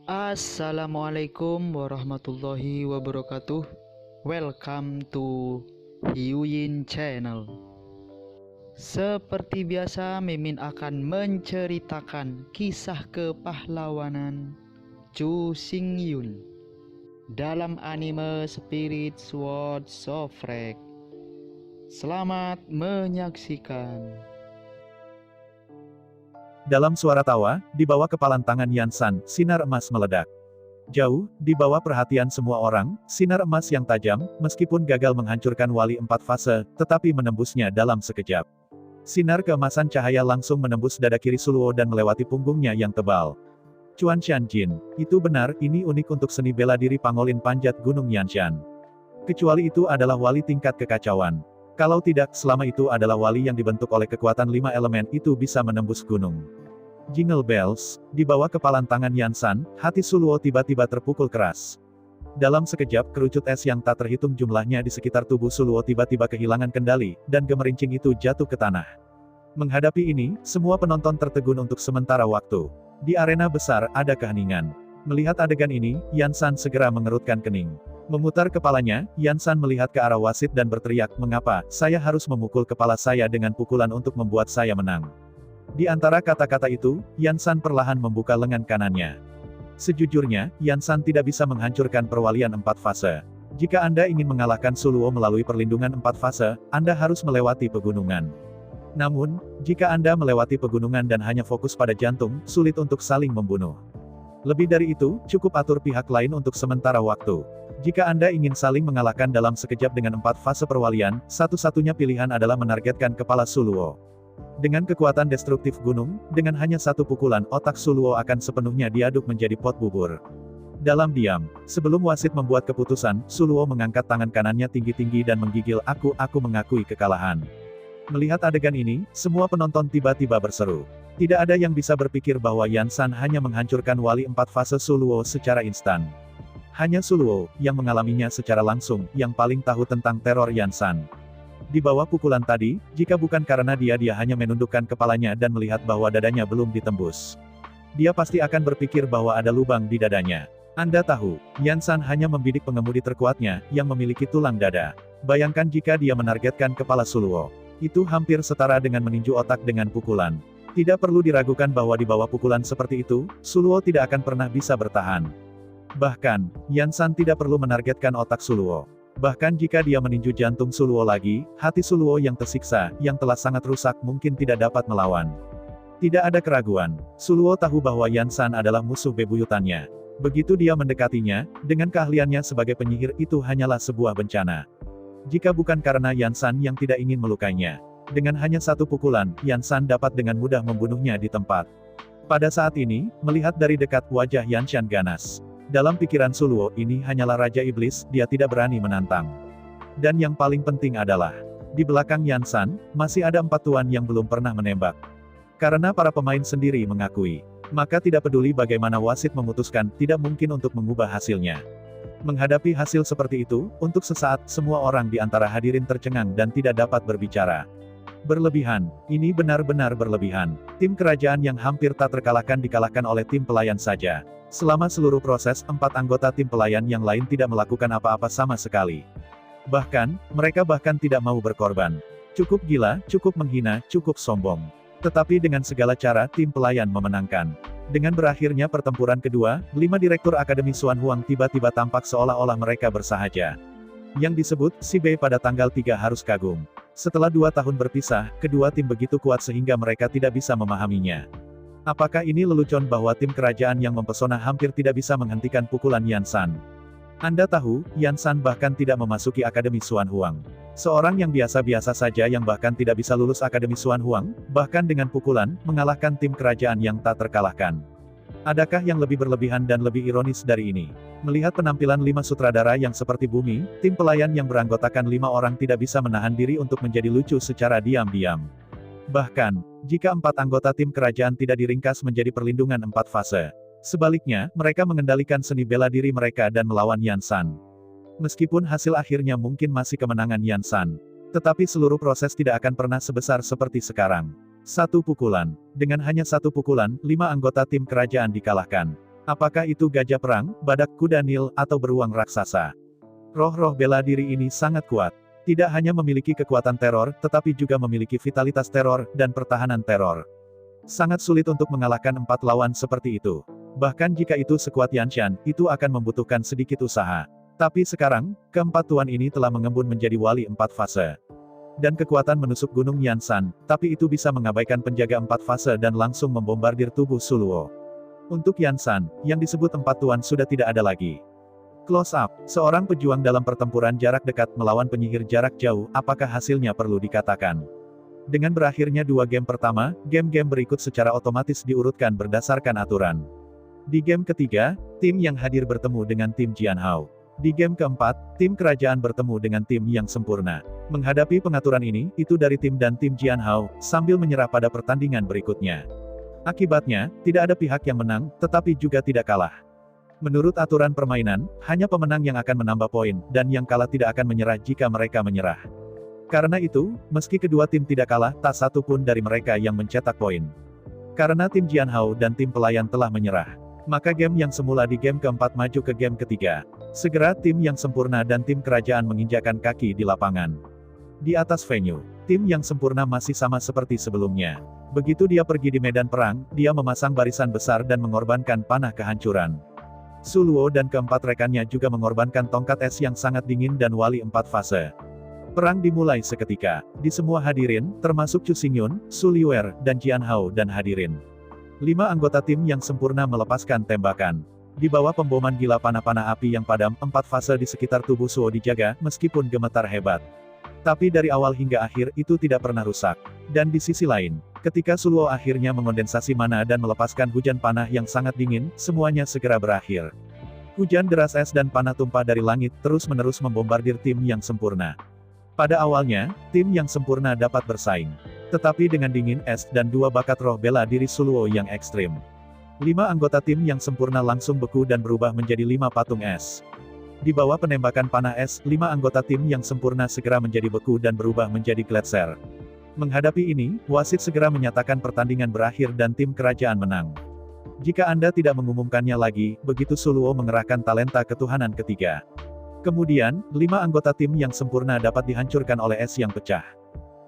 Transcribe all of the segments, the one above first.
Assalamualaikum warahmatullahi wabarakatuh. Welcome to Hyuyin Channel. Seperti biasa, Mimin akan menceritakan kisah kepahlawanan Chu Xingyun dalam anime Spirit Sword Sofrek. Selamat menyaksikan. Dalam suara tawa, di bawah kepalan tangan Yansan, sinar emas meledak. Jauh, di bawah perhatian semua orang, sinar emas yang tajam, meskipun gagal menghancurkan wali 4 fase, tetapi menembusnya dalam sekejap. Sinar keemasan cahaya langsung menembus dada kiri Suluo dan melewati punggungnya yang tebal. Chuan Shanjin, itu benar, ini unik untuk seni bela diri pangolin panjat gunung Yanshan. Kecuali itu adalah wali tingkat kekacauan. Kalau tidak, selama itu adalah wali yang dibentuk oleh kekuatan 5 elemen itu bisa menembus gunung. Jingle bells, di bawah kepalan tangan Yansan, hati Suluo tiba-tiba terpukul keras. Dalam sekejap, kerucut es yang tak terhitung jumlahnya di sekitar tubuh Suluo tiba-tiba kehilangan kendali, dan gemerincing itu jatuh ke tanah. Menghadapi ini, semua penonton tertegun untuk sementara waktu. Di arena besar, ada keheningan. Melihat adegan ini, Yansan segera mengerutkan kening. Memutar kepalanya, Yansan melihat ke arah wasit dan berteriak, "Mengapa saya harus memukul kepala saya dengan pukulan untuk membuat saya menang?" Di antara kata-kata itu, Yansan perlahan membuka lengan kanannya. Sejujurnya, Yansan tidak bisa menghancurkan perwalian 4 fase. Jika Anda ingin mengalahkan Suluo melalui perlindungan 4 fase, Anda harus melewati pegunungan. Namun, jika Anda melewati pegunungan dan hanya fokus pada jantung, sulit untuk saling membunuh. Lebih dari itu, cukup atur pihak lain untuk sementara waktu. Jika Anda ingin saling mengalahkan dalam sekejap dengan 4 fase perwalian, satu-satunya pilihan adalah menargetkan kepala Suluo. Dengan kekuatan destruktif gunung, dengan hanya satu pukulan, otak Suluo akan sepenuhnya diaduk menjadi pot bubur. Dalam diam, sebelum wasit membuat keputusan, Suluo mengangkat tangan kanannya tinggi-tinggi dan menggigil, aku mengakui kekalahan. Melihat adegan ini, semua penonton tiba-tiba berseru. Tidak ada yang bisa berpikir bahwa Yansan hanya menghancurkan wali 4 fase Suluo secara instan. Hanya Suluo, yang mengalaminya secara langsung, yang paling tahu tentang teror Yansan. Di bawah pukulan tadi, jika bukan karena dia hanya menundukkan kepalanya dan melihat bahwa dadanya belum ditembus. Dia pasti akan berpikir bahwa ada lubang di dadanya. Anda tahu, Yansan hanya membidik pengemudi terkuatnya, yang memiliki tulang dada. Bayangkan jika dia menargetkan kepala Suluo. Itu hampir setara dengan meninju otak dengan pukulan. Tidak perlu diragukan bahwa di bawah pukulan seperti itu, Suluo tidak akan pernah bisa bertahan. Bahkan, Yansan tidak perlu menargetkan otak Suluo. Bahkan jika dia meninju jantung Suluo lagi, hati Suluo yang tersiksa, yang telah sangat rusak mungkin tidak dapat melawan. Tidak ada keraguan, Suluo tahu bahwa Yansan adalah musuh bebuyutannya. Begitu dia mendekatinya, dengan keahliannya sebagai penyihir itu hanyalah sebuah bencana. Jika bukan karena Yansan yang tidak ingin melukainya. Dengan hanya satu pukulan, Yansan dapat dengan mudah membunuhnya di tempat. Pada saat ini, melihat dari dekat wajah Yanshan ganas. Dalam pikiran Suluo, ini hanyalah Raja Iblis, dia tidak berani menantang. Dan yang paling penting adalah, di belakang Yansan, masih ada 4 tuan yang belum pernah menembak. Karena para pemain sendiri mengakui, maka tidak peduli bagaimana wasit memutuskan, tidak mungkin untuk mengubah hasilnya. Menghadapi hasil seperti itu, untuk sesaat, semua orang di antara hadirin tercengang dan tidak dapat berbicara. Berlebihan, ini benar-benar berlebihan. Tim kerajaan yang hampir tak terkalahkan dikalahkan oleh tim pelayan saja. Selama seluruh proses, 4 anggota tim pelayan yang lain tidak melakukan apa-apa sama sekali. Bahkan, mereka bahkan tidak mau berkorban. Cukup gila, cukup menghina, cukup sombong. Tetapi dengan segala cara, tim pelayan memenangkan. Dengan berakhirnya pertempuran kedua, 5 direktur Akademi Xuan Huang tiba-tiba tampak seolah-olah mereka bersahaja. Yang disebut, si Bei pada tanggal 3 harus kagum. Setelah 2 tahun berpisah, kedua tim begitu kuat sehingga mereka tidak bisa memahaminya. Apakah ini lelucon bahwa tim kerajaan yang mempesona hampir tidak bisa menghentikan pukulan Yansan? Anda tahu, Yansan bahkan tidak memasuki Akademi Xuan Huang. Seorang yang biasa-biasa saja yang bahkan tidak bisa lulus Akademi Xuan Huang, bahkan dengan pukulan, mengalahkan tim kerajaan yang tak terkalahkan. Adakah yang lebih berlebihan dan lebih ironis dari ini? Melihat penampilan 5 sutradara yang seperti bumi, tim pelayan yang beranggotakan 5 orang tidak bisa menahan diri untuk menjadi lucu secara diam-diam. Bahkan, jika 4 anggota tim kerajaan tidak diringkas menjadi perlindungan 4 fase. Sebaliknya, mereka mengendalikan seni bela diri mereka dan melawan Yansan. Meskipun hasil akhirnya mungkin masih kemenangan Yansan. Tetapi seluruh proses tidak akan pernah sebesar seperti sekarang. Satu pukulan. Dengan hanya satu pukulan, 5 anggota tim kerajaan dikalahkan. Apakah itu gajah perang, badak kuda Nil, atau beruang raksasa? Roh-roh bela diri ini sangat kuat. Tidak hanya memiliki kekuatan teror, tetapi juga memiliki vitalitas teror, dan pertahanan teror. Sangat sulit untuk mengalahkan 4 lawan seperti itu. Bahkan jika itu sekuat Yanshan, itu akan membutuhkan sedikit usaha. Tapi sekarang, keempat tuan ini telah mengembun menjadi wali 4 fase. Dan kekuatan menusuk gunung Yansan, tapi itu bisa mengabaikan penjaga 4 fase dan langsung membombardir tubuh Suluo. Untuk Yansan, yang disebut 4 tuan sudah tidak ada lagi. Close up, seorang pejuang dalam pertempuran jarak dekat melawan penyihir jarak jauh, apakah hasilnya perlu dikatakan? Dengan berakhirnya 2 game pertama, game-game berikut secara otomatis diurutkan berdasarkan aturan. Di game ketiga, tim yang hadir bertemu dengan tim Jianhao. Di game keempat, tim kerajaan bertemu dengan tim yang sempurna. Menghadapi pengaturan ini, itu dari tim dan tim Jianhao, sambil menyerah pada pertandingan berikutnya. Akibatnya, tidak ada pihak yang menang, tetapi juga tidak kalah. Menurut aturan permainan, hanya pemenang yang akan menambah poin, dan yang kalah tidak akan menyerah jika mereka menyerah. Karena itu, meski kedua tim tidak kalah, tak satu pun dari mereka yang mencetak poin. Karena tim Jianhao dan tim pelayan telah menyerah, maka game yang semula di game keempat maju ke game ketiga. Segera tim yang sempurna dan tim kerajaan menginjakkan kaki di lapangan. Di atas venue, tim yang sempurna masih sama seperti sebelumnya. Begitu dia pergi di medan perang, dia memasang barisan besar dan mengorbankan panah kehancuran. Suluo dan keempat rekannya juga mengorbankan tongkat es yang sangat dingin dan wali 4 fase. Perang dimulai seketika. Di semua hadirin, termasuk Chu Xingyun, Su Liuer, dan Jianhao dan hadirin. 5 anggota tim yang sempurna melepaskan tembakan. Di bawah pemboman gila panah-panah api yang padam, 4 fase di sekitar tubuh Suo dijaga, meskipun gemetar hebat. Tapi dari awal hingga akhir, itu tidak pernah rusak. Dan di sisi lain, ketika Suluo akhirnya mengondensasi mana dan melepaskan hujan panah yang sangat dingin, semuanya segera berakhir. Hujan deras es dan panah tumpah dari langit, terus-menerus membombardir tim yang sempurna. Pada awalnya, tim yang sempurna dapat bersaing. Tetapi dengan dingin es dan 2 bakat roh bela diri Suluo yang ekstrim, 5 anggota tim yang sempurna langsung beku dan berubah menjadi 5 patung es. Di bawah penembakan panah es, 5 anggota tim yang sempurna segera menjadi beku dan berubah menjadi gletser. Menghadapi ini, wasit segera menyatakan pertandingan berakhir dan tim kerajaan menang. Jika Anda tidak mengumumkannya lagi, begitu Suluo mengerahkan talenta ketuhanan ketiga. Kemudian, 5 anggota tim yang sempurna dapat dihancurkan oleh es yang pecah.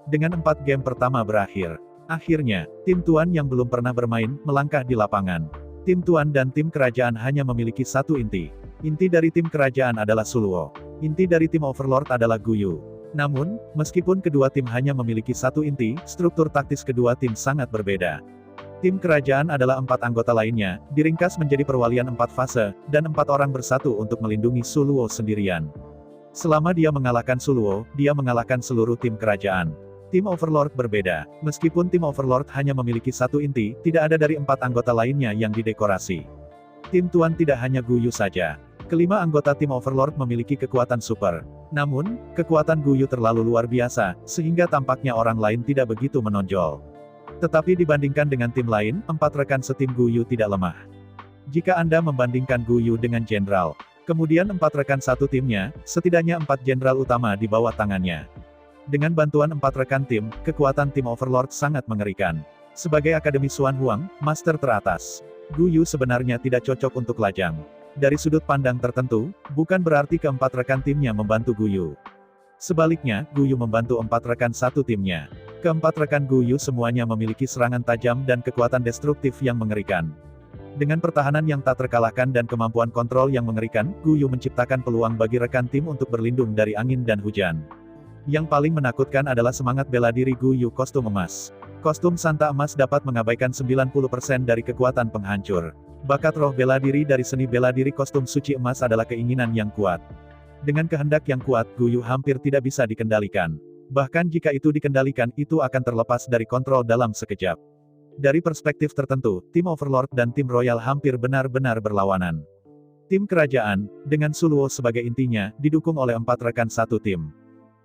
Dengan 4 game pertama berakhir, akhirnya, tim tuan yang belum pernah bermain, melangkah di lapangan. Tim tuan dan tim kerajaan hanya memiliki satu inti. Inti dari tim kerajaan adalah Suluo. Inti dari tim Overlord adalah Guyu. Namun, meskipun kedua tim hanya memiliki satu inti, struktur taktis kedua tim sangat berbeda. Tim kerajaan adalah 4 anggota lainnya, diringkas menjadi perwalian 4 fase, dan 4 orang bersatu untuk melindungi Suluo sendirian. Selama dia mengalahkan Suluo, dia mengalahkan seluruh tim kerajaan. Tim Overlord berbeda. Meskipun tim Overlord hanya memiliki satu inti, tidak ada dari 4 anggota lainnya yang didekorasi. Tim tuan tidak hanya Guyu saja. Kelima anggota tim Overlord memiliki kekuatan super. Namun, kekuatan Guyu terlalu luar biasa, sehingga tampaknya orang lain tidak begitu menonjol. Tetapi dibandingkan dengan tim lain, 4 rekan setim Guyu tidak lemah. Jika Anda membandingkan Guyu dengan jenderal, kemudian 4 rekan satu timnya, setidaknya 4 jenderal utama di bawah tangannya. Dengan bantuan 4 rekan tim, kekuatan tim Overlord sangat mengerikan. Sebagai Akademi Xuan Huang, master teratas, Guyu sebenarnya tidak cocok untuk lajang. Dari sudut pandang tertentu, bukan berarti keempat rekan timnya membantu Guyu. Sebaliknya, Guyu membantu 4 rekan satu timnya. Keempat rekan Guyu semuanya memiliki serangan tajam dan kekuatan destruktif yang mengerikan. Dengan pertahanan yang tak terkalahkan dan kemampuan kontrol yang mengerikan, Guyu menciptakan peluang bagi rekan tim untuk berlindung dari angin dan hujan. Yang paling menakutkan adalah semangat bela diri Guyu kostum emas. Kostum Santa emas dapat mengabaikan 90% dari kekuatan penghancur. Bakat roh bela diri dari seni bela diri kostum suci emas adalah keinginan yang kuat. Dengan kehendak yang kuat, Guyu hampir tidak bisa dikendalikan. Bahkan jika itu dikendalikan, itu akan terlepas dari kontrol dalam sekejap. Dari perspektif tertentu, tim Overlord dan tim Royal hampir benar-benar berlawanan. Tim kerajaan, dengan Suluo sebagai intinya, didukung oleh 4 rekan satu tim.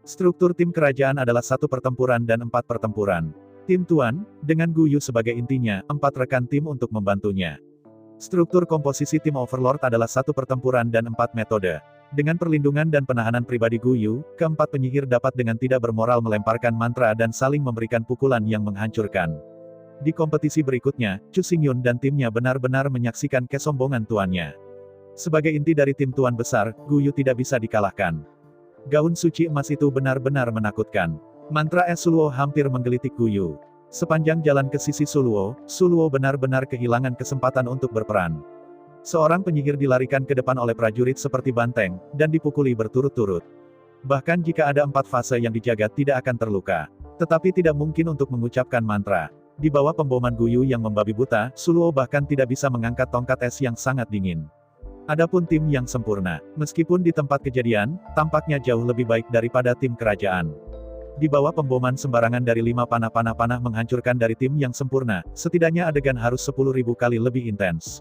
Struktur tim kerajaan adalah 1 pertempuran dan 4 pertempuran. Tim tuan, dengan Guyu sebagai intinya, 4 rekan tim untuk membantunya. Struktur komposisi tim Overlord adalah 1 pertempuran dan 4 metode. Dengan perlindungan dan penahanan pribadi Guyu, keempat penyihir dapat dengan tidak bermoral melemparkan mantra dan saling memberikan pukulan yang menghancurkan. Di kompetisi berikutnya, Chu Xingyun dan timnya benar-benar menyaksikan kesombongan tuannya. Sebagai inti dari tim tuan besar, Gu Yu tidak bisa dikalahkan. Gaun suci emas itu benar-benar menakutkan. Mantra es Suluo hampir menggelitik Gu Yu. Sepanjang jalan ke sisi Suluo benar-benar kehilangan kesempatan untuk berperan. Seorang penyihir dilarikan ke depan oleh prajurit seperti banteng, dan dipukuli berturut-turut. Bahkan jika ada 4 fase yang dijaga tidak akan terluka. Tetapi tidak mungkin untuk mengucapkan mantra. Di bawah pemboman Gu Yu yang membabi buta, Suluo bahkan tidak bisa mengangkat tongkat es yang sangat dingin. Adapun tim yang sempurna, meskipun di tempat kejadian, tampaknya jauh lebih baik daripada tim kerajaan. Di bawah pemboman sembarangan dari 5 panah menghancurkan dari tim yang sempurna, setidaknya adegan harus 10.000 kali lebih intens.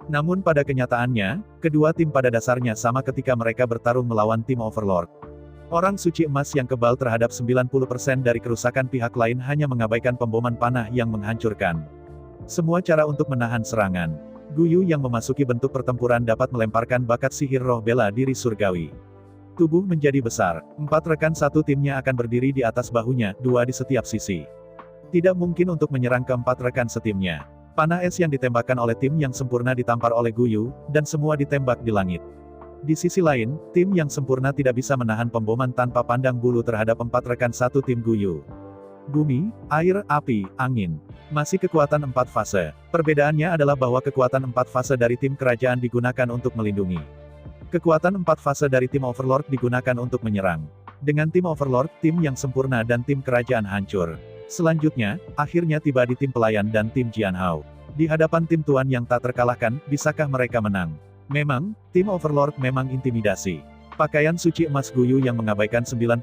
Namun pada kenyataannya, kedua tim pada dasarnya sama ketika mereka bertarung melawan tim Overlord. Orang suci emas yang kebal terhadap 90% dari kerusakan pihak lain hanya mengabaikan pemboman panah yang menghancurkan semua cara untuk menahan serangan. Gu Yu yang memasuki bentuk pertempuran dapat melemparkan bakat sihir roh bela diri surgawi. Tubuh menjadi besar, 4 rekan satu timnya akan berdiri di atas bahunya, 2 di setiap sisi. Tidak mungkin untuk menyerang keempat rekan setimnya. Panah es yang ditembakkan oleh tim yang sempurna ditampar oleh Gu Yu, dan semua ditembak di langit. Di sisi lain, tim yang sempurna tidak bisa menahan pemboman tanpa pandang bulu terhadap 4 rekan satu tim Gu Yu. Bumi, air, api, angin. Masih kekuatan 4 fase. Perbedaannya adalah bahwa kekuatan 4 fase dari tim kerajaan digunakan untuk melindungi. Kekuatan 4 fase dari tim Overlord digunakan untuk menyerang. Dengan tim Overlord, tim yang sempurna dan tim kerajaan hancur. Selanjutnya, akhirnya tiba di tim pelayan dan tim Jian Hao. Di hadapan tim tuan yang tak terkalahkan, bisakah mereka menang? Memang, tim Overlord memang intimidasi. Pakaian suci emas Gu Yu yang mengabaikan 90%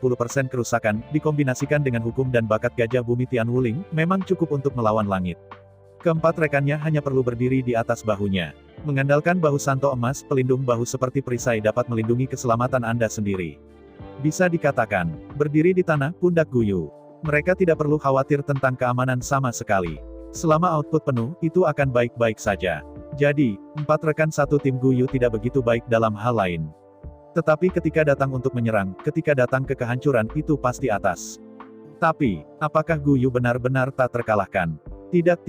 kerusakan, dikombinasikan dengan hukum dan bakat gajah bumi Tian Wuling, memang cukup untuk melawan langit. Keempat rekannya hanya perlu berdiri di atas bahunya. Mengandalkan bahu santo emas, pelindung bahu seperti perisai dapat melindungi keselamatan Anda sendiri. Bisa dikatakan, berdiri di tanah pundak Gu Yu. Mereka tidak perlu khawatir tentang keamanan sama sekali. Selama output penuh, itu akan baik-baik saja. Jadi, 4 rekan satu tim Gu Yu tidak begitu baik dalam hal lain. Tetapi ketika datang untuk menyerang, ketika datang ke kehancuran, itu pasti atas. Tapi, apakah Gu Yu benar-benar tak terkalahkan? Tidak.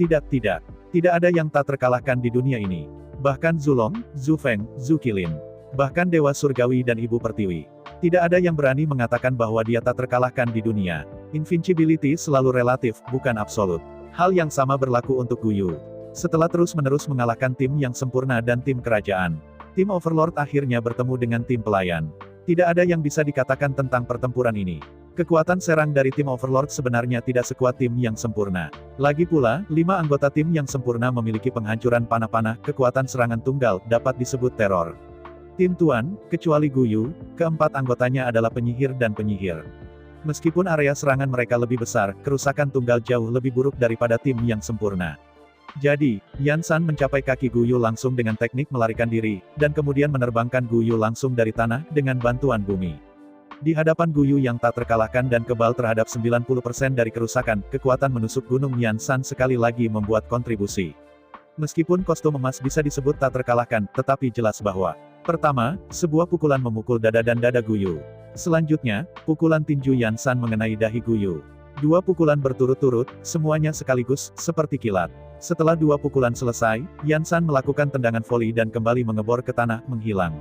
Tidak ada yang tak terkalahkan di dunia ini. Bahkan Zulong, Zufeng, Zukilin. Bahkan Dewa Surgawi dan Ibu Pertiwi. Tidak ada yang berani mengatakan bahwa dia tak terkalahkan di dunia. Invincibility selalu relatif, bukan absolut. Hal yang sama berlaku untuk Gu Yu. Setelah terus-menerus mengalahkan tim yang sempurna dan tim kerajaan, tim Overlord akhirnya bertemu dengan tim pelayan. Tidak ada yang bisa dikatakan tentang pertempuran ini. Kekuatan serang dari tim Overlord sebenarnya tidak sekuat tim yang sempurna. Lagi pula, 5 anggota tim yang sempurna memiliki penghancuran panah-panah, kekuatan serangan tunggal, dapat disebut teror. Tim tuan, kecuali Gu Yu, keempat anggotanya adalah penyihir dan penyihir. Meskipun area serangan mereka lebih besar, kerusakan tunggal jauh lebih buruk daripada tim yang sempurna. Jadi, Yan San mencapai kaki Gu Yu langsung dengan teknik melarikan diri, dan kemudian menerbangkan Gu Yu langsung dari tanah, dengan bantuan bumi. Di hadapan Gu Yu yang tak terkalahkan dan kebal terhadap 90% dari kerusakan, kekuatan menusuk gunung Yan San sekali lagi membuat kontribusi. Meskipun kostum emas bisa disebut tak terkalahkan, tetapi jelas bahwa pertama, sebuah pukulan memukul dada dan dada Gu Yu. Selanjutnya, pukulan tinju Yan San mengenai dahi Gu Yu. 2 pukulan berturut-turut, semuanya sekaligus, seperti kilat. Setelah 2 pukulan selesai, Yan San melakukan tendangan voli dan kembali mengebor ke tanah, menghilang.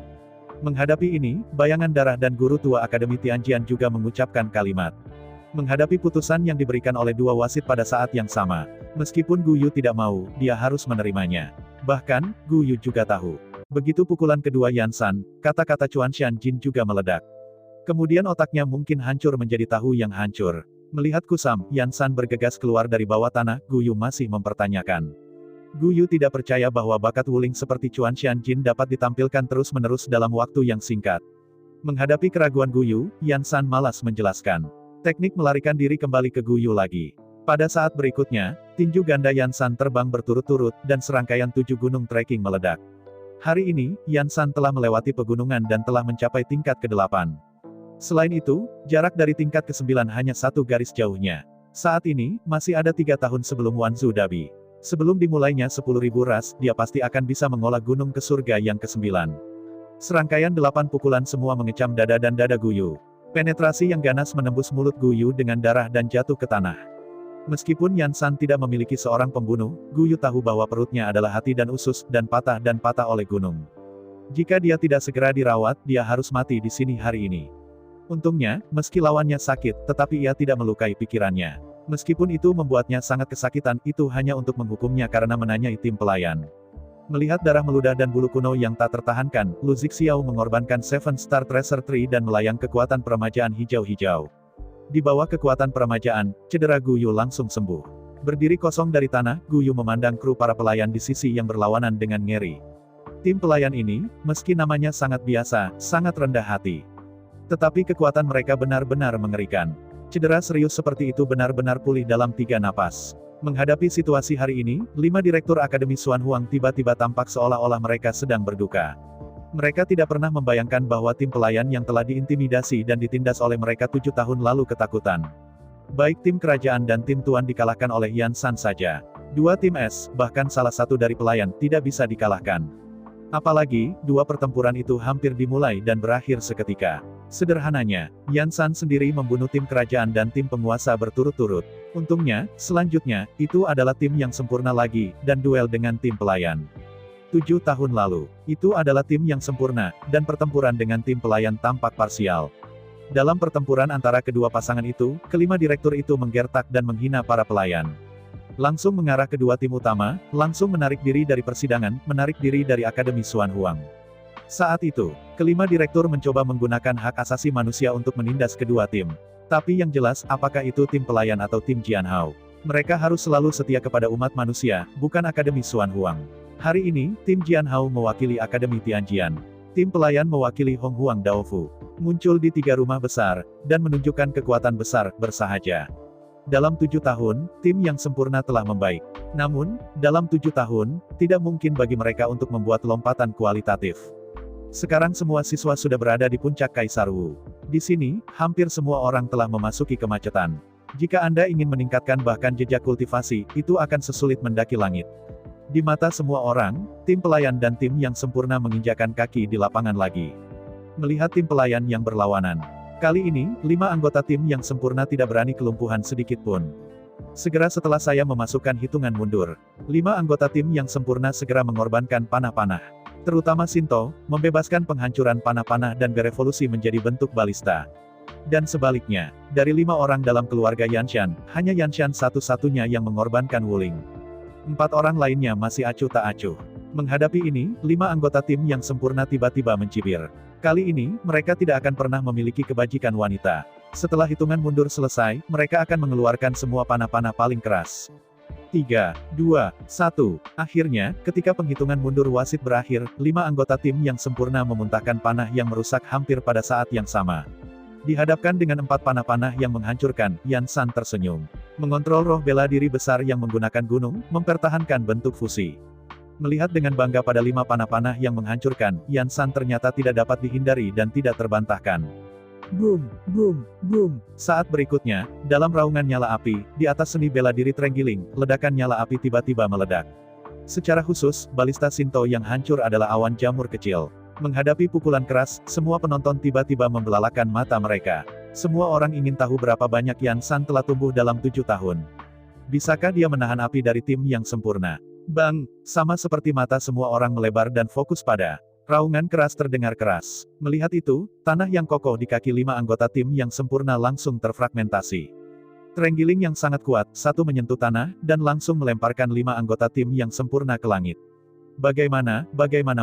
Menghadapi ini, bayangan darah dan guru tua Akademi Tianjian juga mengucapkan kalimat. Menghadapi putusan yang diberikan oleh 2 wasit pada saat yang sama. Meskipun Gu Yu tidak mau, dia harus menerimanya. Bahkan, Gu Yu juga tahu. Begitu pukulan kedua Yan San, kata-kata Chuan Xianjin juga meledak. Kemudian otaknya mungkin hancur menjadi tahu yang hancur. Melihat kusam, Yan San bergegas keluar dari bawah tanah, Gu Yu masih mempertanyakan. Gu Yu tidak percaya bahwa bakat Wuling seperti Chuan Xianjin dapat ditampilkan terus-menerus dalam waktu yang singkat. Menghadapi keraguan Gu Yu, Yan San malas menjelaskan. Teknik melarikan diri kembali ke Gu Yu lagi. Pada saat berikutnya, tinju ganda Yan San terbang berturut-turut, dan serangkaian 7 gunung trekking meledak. Hari ini, Yan San telah melewati pegunungan dan telah mencapai tingkat ke-8. Selain itu, jarak dari tingkat ke-9 hanya 1 garis jauhnya. Saat ini, masih ada 3 tahun sebelum Wanzu Dabi. Sebelum dimulainya 10.000 ras, dia pasti akan bisa mengolah gunung ke surga yang ke-9. Serangkaian 8 pukulan semua mengecam dada dan dada Gu Yu. Penetrasi yang ganas menembus mulut Gu Yu dengan darah dan jatuh ke tanah. Meskipun Yan San tidak memiliki seorang pembunuh, Gu Yu tahu bahwa perutnya adalah hati dan usus, dan patah oleh gunung. Jika dia tidak segera dirawat, dia harus mati di sini hari ini. Untungnya, meski lawannya sakit, tetapi ia tidak melukai pikirannya. Meskipun itu membuatnya sangat kesakitan, itu hanya untuk menghukumnya karena menanyai tim pelayan. Melihat darah meludah dan bulu kuno yang tak tertahankan, Lu Zixiao mengorbankan Seven Star Treasure Tree dan melayang kekuatan peremajaan hijau-hijau. Di bawah kekuatan peremajaan, cedera Gu Yu langsung sembuh. Berdiri kosong dari tanah, Gu Yu memandang kru para pelayan di sisi yang berlawanan dengan ngeri. Tim pelayan ini, meski namanya sangat biasa, sangat rendah hati. Tetapi kekuatan mereka benar-benar mengerikan. Cedera serius seperti itu benar-benar pulih dalam 3 napas. Menghadapi situasi hari ini, 5 direktur Akademi Xuan Huang tiba-tiba tampak seolah-olah mereka sedang berduka. Mereka tidak pernah membayangkan bahwa tim pelayan yang telah diintimidasi dan ditindas oleh mereka 7 tahun lalu ketakutan. Baik tim kerajaan dan tim tuan dikalahkan oleh Yan San saja. 2 tim es, bahkan salah satu dari pelayan, tidak bisa dikalahkan. Apalagi, 2 pertempuran itu hampir dimulai dan berakhir seketika. Sederhananya, Yan San sendiri membunuh tim kerajaan dan tim penguasa berturut-turut. Untungnya, selanjutnya, itu adalah tim yang sempurna lagi, dan duel dengan tim pelayan. 7 tahun lalu, itu adalah tim yang sempurna, dan pertempuran dengan tim pelayan tampak parsial. Dalam pertempuran antara kedua pasangan itu, kelima direktur itu menggertak dan menghina para pelayan. Langsung mengarah kedua tim utama, langsung menarik diri dari persidangan, menarik diri dari Akademi Xuan Huang. Saat itu, kelima direktur mencoba menggunakan hak asasi manusia untuk menindas kedua tim. Tapi yang jelas, apakah itu tim pelayan atau tim Jianhao? Mereka harus selalu setia kepada umat manusia, bukan Akademi Xuan Huang. Hari ini, tim Jianhao mewakili Akademi Tianjian. Tim pelayan mewakili Hong Huang Daofu. Muncul di 3 rumah besar, dan menunjukkan kekuatan besar, bersahaja. Dalam 7 tahun, tim yang sempurna telah membaik. Namun, dalam 7 tahun, tidak mungkin bagi mereka untuk membuat lompatan kualitatif. Sekarang semua siswa sudah berada di puncak Kaisar Wu. Di sini, hampir semua orang telah memasuki kemacetan. Jika Anda ingin meningkatkan bahkan jejak kultivasi, itu akan sesulit mendaki langit. Di mata semua orang, tim pelayan dan tim yang sempurna menginjakan kaki di lapangan lagi. Melihat tim pelayan yang berlawanan. Kali ini, 5 anggota tim yang sempurna tidak berani kelumpuhan sedikit pun. Segera setelah saya memasukkan hitungan mundur, 5 anggota tim yang sempurna segera mengorbankan panah-panah. Terutama Shinto, membebaskan penghancuran panah-panah dan berevolusi menjadi bentuk balista. Dan sebaliknya, dari 5 orang dalam keluarga Yanshan, hanya Yanshan satu-satunya yang mengorbankan Wuling. 4 orang lainnya masih acuh tak acuh. Menghadapi ini, 5 anggota tim yang sempurna tiba-tiba mencibir. Kali ini, mereka tidak akan pernah memiliki kebajikan wanita. Setelah hitungan mundur selesai, mereka akan mengeluarkan semua panah-panah paling keras. 3, 2, 1. Akhirnya, ketika penghitungan mundur wasit berakhir, 5 anggota tim yang sempurna memuntahkan panah yang merusak hampir pada saat yang sama. Dihadapkan dengan 4 panah-panah yang menghancurkan, Yan San tersenyum. Mengontrol roh bela diri besar yang menggunakan gunung, mempertahankan bentuk fusi. Melihat dengan bangga pada 5 panah-panah yang menghancurkan, Yan San ternyata tidak dapat dihindari dan tidak terbantahkan. Boom, boom, boom. Saat berikutnya, dalam raungan nyala api, di atas seni bela diri terenggiling, ledakan nyala api tiba-tiba meledak. Secara khusus, balista Shinto yang hancur adalah awan jamur kecil. Menghadapi pukulan keras, semua penonton tiba-tiba membelalakan mata mereka. Semua orang ingin tahu berapa banyak Yan San telah tumbuh dalam 7 tahun. Bisakah dia menahan api dari tim yang sempurna? Bang! Sama seperti mata semua orang melebar dan fokus pada raungan keras terdengar keras. Melihat itu, tanah yang kokoh di kaki 5 anggota tim yang sempurna langsung terfragmentasi. Terenggiling yang sangat kuat, satu menyentuh tanah, dan langsung melemparkan 5 anggota tim yang sempurna ke langit. Bagaimana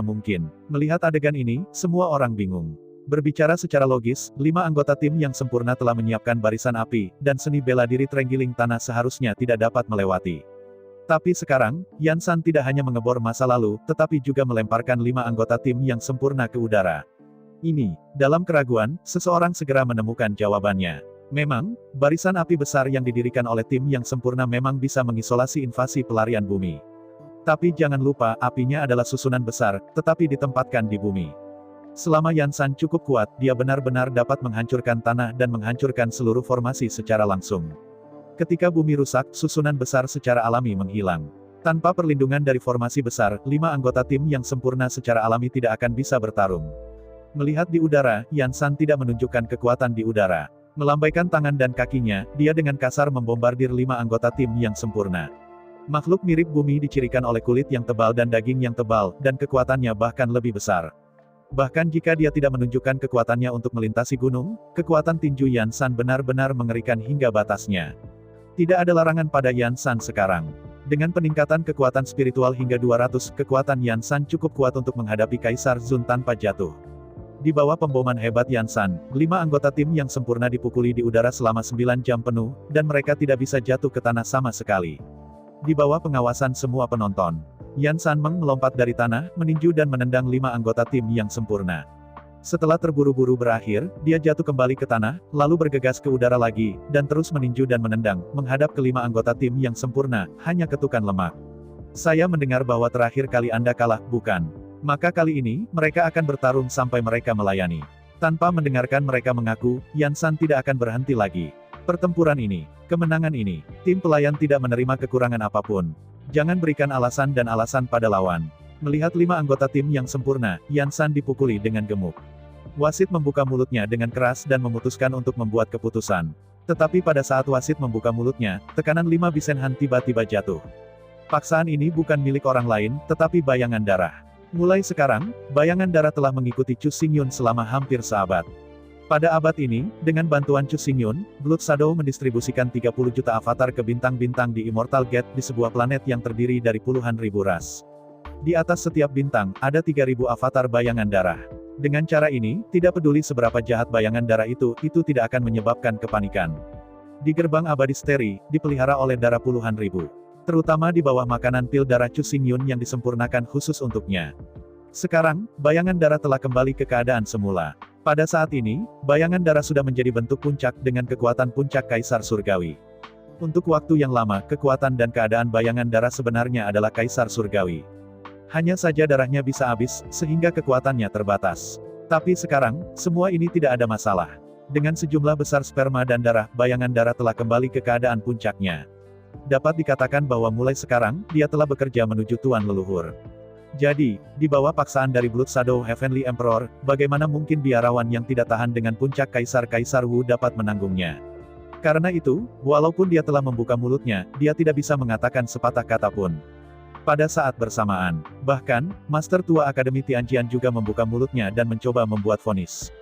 mungkin? Melihat adegan ini, semua orang bingung. Berbicara secara logis, 5 anggota tim yang sempurna telah menyiapkan barisan api, dan seni bela diri terenggiling tanah seharusnya tidak dapat melewati. Tapi sekarang, Yan San tidak hanya mengebor masa lalu, tetapi juga melemparkan 5 anggota tim yang sempurna ke udara. Ini, dalam keraguan, seseorang segera menemukan jawabannya. Memang, barisan api besar yang didirikan oleh tim yang sempurna memang bisa mengisolasi invasi pelarian bumi. Tapi jangan lupa, apinya adalah susunan besar, tetapi ditempatkan di bumi. Selama Yan San cukup kuat, dia benar-benar dapat menghancurkan tanah dan menghancurkan seluruh formasi secara langsung. Ketika bumi rusak, susunan besar secara alami menghilang. Tanpa perlindungan dari formasi besar, 5 anggota tim yang sempurna secara alami tidak akan bisa bertarung. Melihat di udara, Yan San tidak menunjukkan kekuatan di udara. Melambaikan tangan dan kakinya, dia dengan kasar membombardir 5 anggota tim yang sempurna. Makhluk mirip bumi dicirikan oleh kulit yang tebal dan daging yang tebal, dan kekuatannya bahkan lebih besar. Bahkan jika dia tidak menunjukkan kekuatannya untuk melintasi gunung, kekuatan tinju Yan San benar-benar mengerikan hingga batasnya. Tidak ada larangan pada Yan San sekarang. Dengan peningkatan kekuatan spiritual hingga 200, kekuatan Yan San cukup kuat untuk menghadapi Kaisar Zun tanpa jatuh. Di bawah pemboman hebat Yan San, 5 anggota tim yang sempurna dipukuli di udara selama 9 jam penuh, dan mereka tidak bisa jatuh ke tanah sama sekali. Di bawah pengawasan semua penonton, Yan San Meng melompat dari tanah, meninju dan menendang 5 anggota tim yang sempurna. Setelah terburu-buru berakhir, dia jatuh kembali ke tanah, lalu bergegas ke udara lagi, dan terus meninju dan menendang, menghadap ke 5 anggota tim yang sempurna, hanya ketukan lemak. Saya mendengar bahwa terakhir kali Anda kalah, bukan? Maka kali ini, mereka akan bertarung sampai mereka melayani. Tanpa mendengarkan mereka mengaku, Yan San tidak akan berhenti lagi. Pertempuran ini, kemenangan ini, tim pelayan tidak menerima kekurangan apapun. Jangan berikan alasan dan alasan pada lawan. Melihat 5 anggota tim yang sempurna, Yan San dipukuli dengan gemuk. Wasit membuka mulutnya dengan keras dan memutuskan untuk membuat keputusan. Tetapi pada saat wasit membuka mulutnya, tekanan 5 Bisenhan tiba-tiba jatuh. Paksaan ini bukan milik orang lain, tetapi bayangan darah. Mulai sekarang, bayangan darah telah mengikuti Chu Xingyun selama hampir seabad. Pada abad ini, dengan bantuan Chu Xingyun, Blood Shadow mendistribusikan 30 juta avatar ke bintang-bintang di Immortal Gate di sebuah planet yang terdiri dari puluhan ribu ras. Di atas setiap bintang, ada 3.000 avatar bayangan darah. Dengan cara ini, tidak peduli seberapa jahat bayangan darah itu tidak akan menyebabkan kepanikan. Di gerbang Abadisteri, dipelihara oleh darah puluhan ribu. Terutama di bawah makanan pil darah Chu Xingyun yang disempurnakan khusus untuknya. Sekarang, bayangan darah telah kembali ke keadaan semula. Pada saat ini, bayangan darah sudah menjadi bentuk puncak dengan kekuatan puncak Kaisar Surgawi. Untuk waktu yang lama, kekuatan dan keadaan bayangan darah sebenarnya adalah Kaisar Surgawi. Hanya saja darahnya bisa habis, sehingga kekuatannya terbatas. Tapi sekarang, semua ini tidak ada masalah. Dengan sejumlah besar sperma dan darah, bayangan darah telah kembali ke keadaan puncaknya. Dapat dikatakan bahwa mulai sekarang, dia telah bekerja menuju Tuan Leluhur. Jadi, di bawah paksaan dari Blood Shadow Heavenly Emperor, bagaimana mungkin biarawan yang tidak tahan dengan puncak Kaisar-Kaisar Wu dapat menanggungnya? Karena itu, walaupun dia telah membuka mulutnya, dia tidak bisa mengatakan sepatah kata pun. Pada saat bersamaan, bahkan, Master Tua Akademi Tianjian juga membuka mulutnya dan mencoba membuat vonis.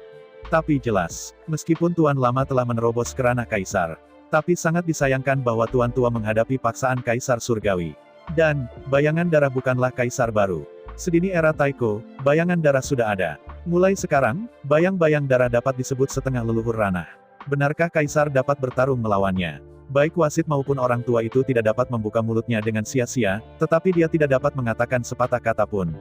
Tapi jelas, meskipun Tuan Lama telah menerobos ke ranah Kaisar, tapi sangat disayangkan bahwa Tuan Tua menghadapi paksaan Kaisar Surgawi. Dan, bayangan darah bukanlah Kaisar baru. Sedini era Taiko, bayangan darah sudah ada. Mulai sekarang, bayang-bayang darah dapat disebut setengah leluhur ranah. Benarkah Kaisar dapat bertarung melawannya? Baik wasit maupun orang tua itu tidak dapat membuka mulutnya dengan sia-sia, tetapi dia tidak dapat mengatakan sepatah kata pun.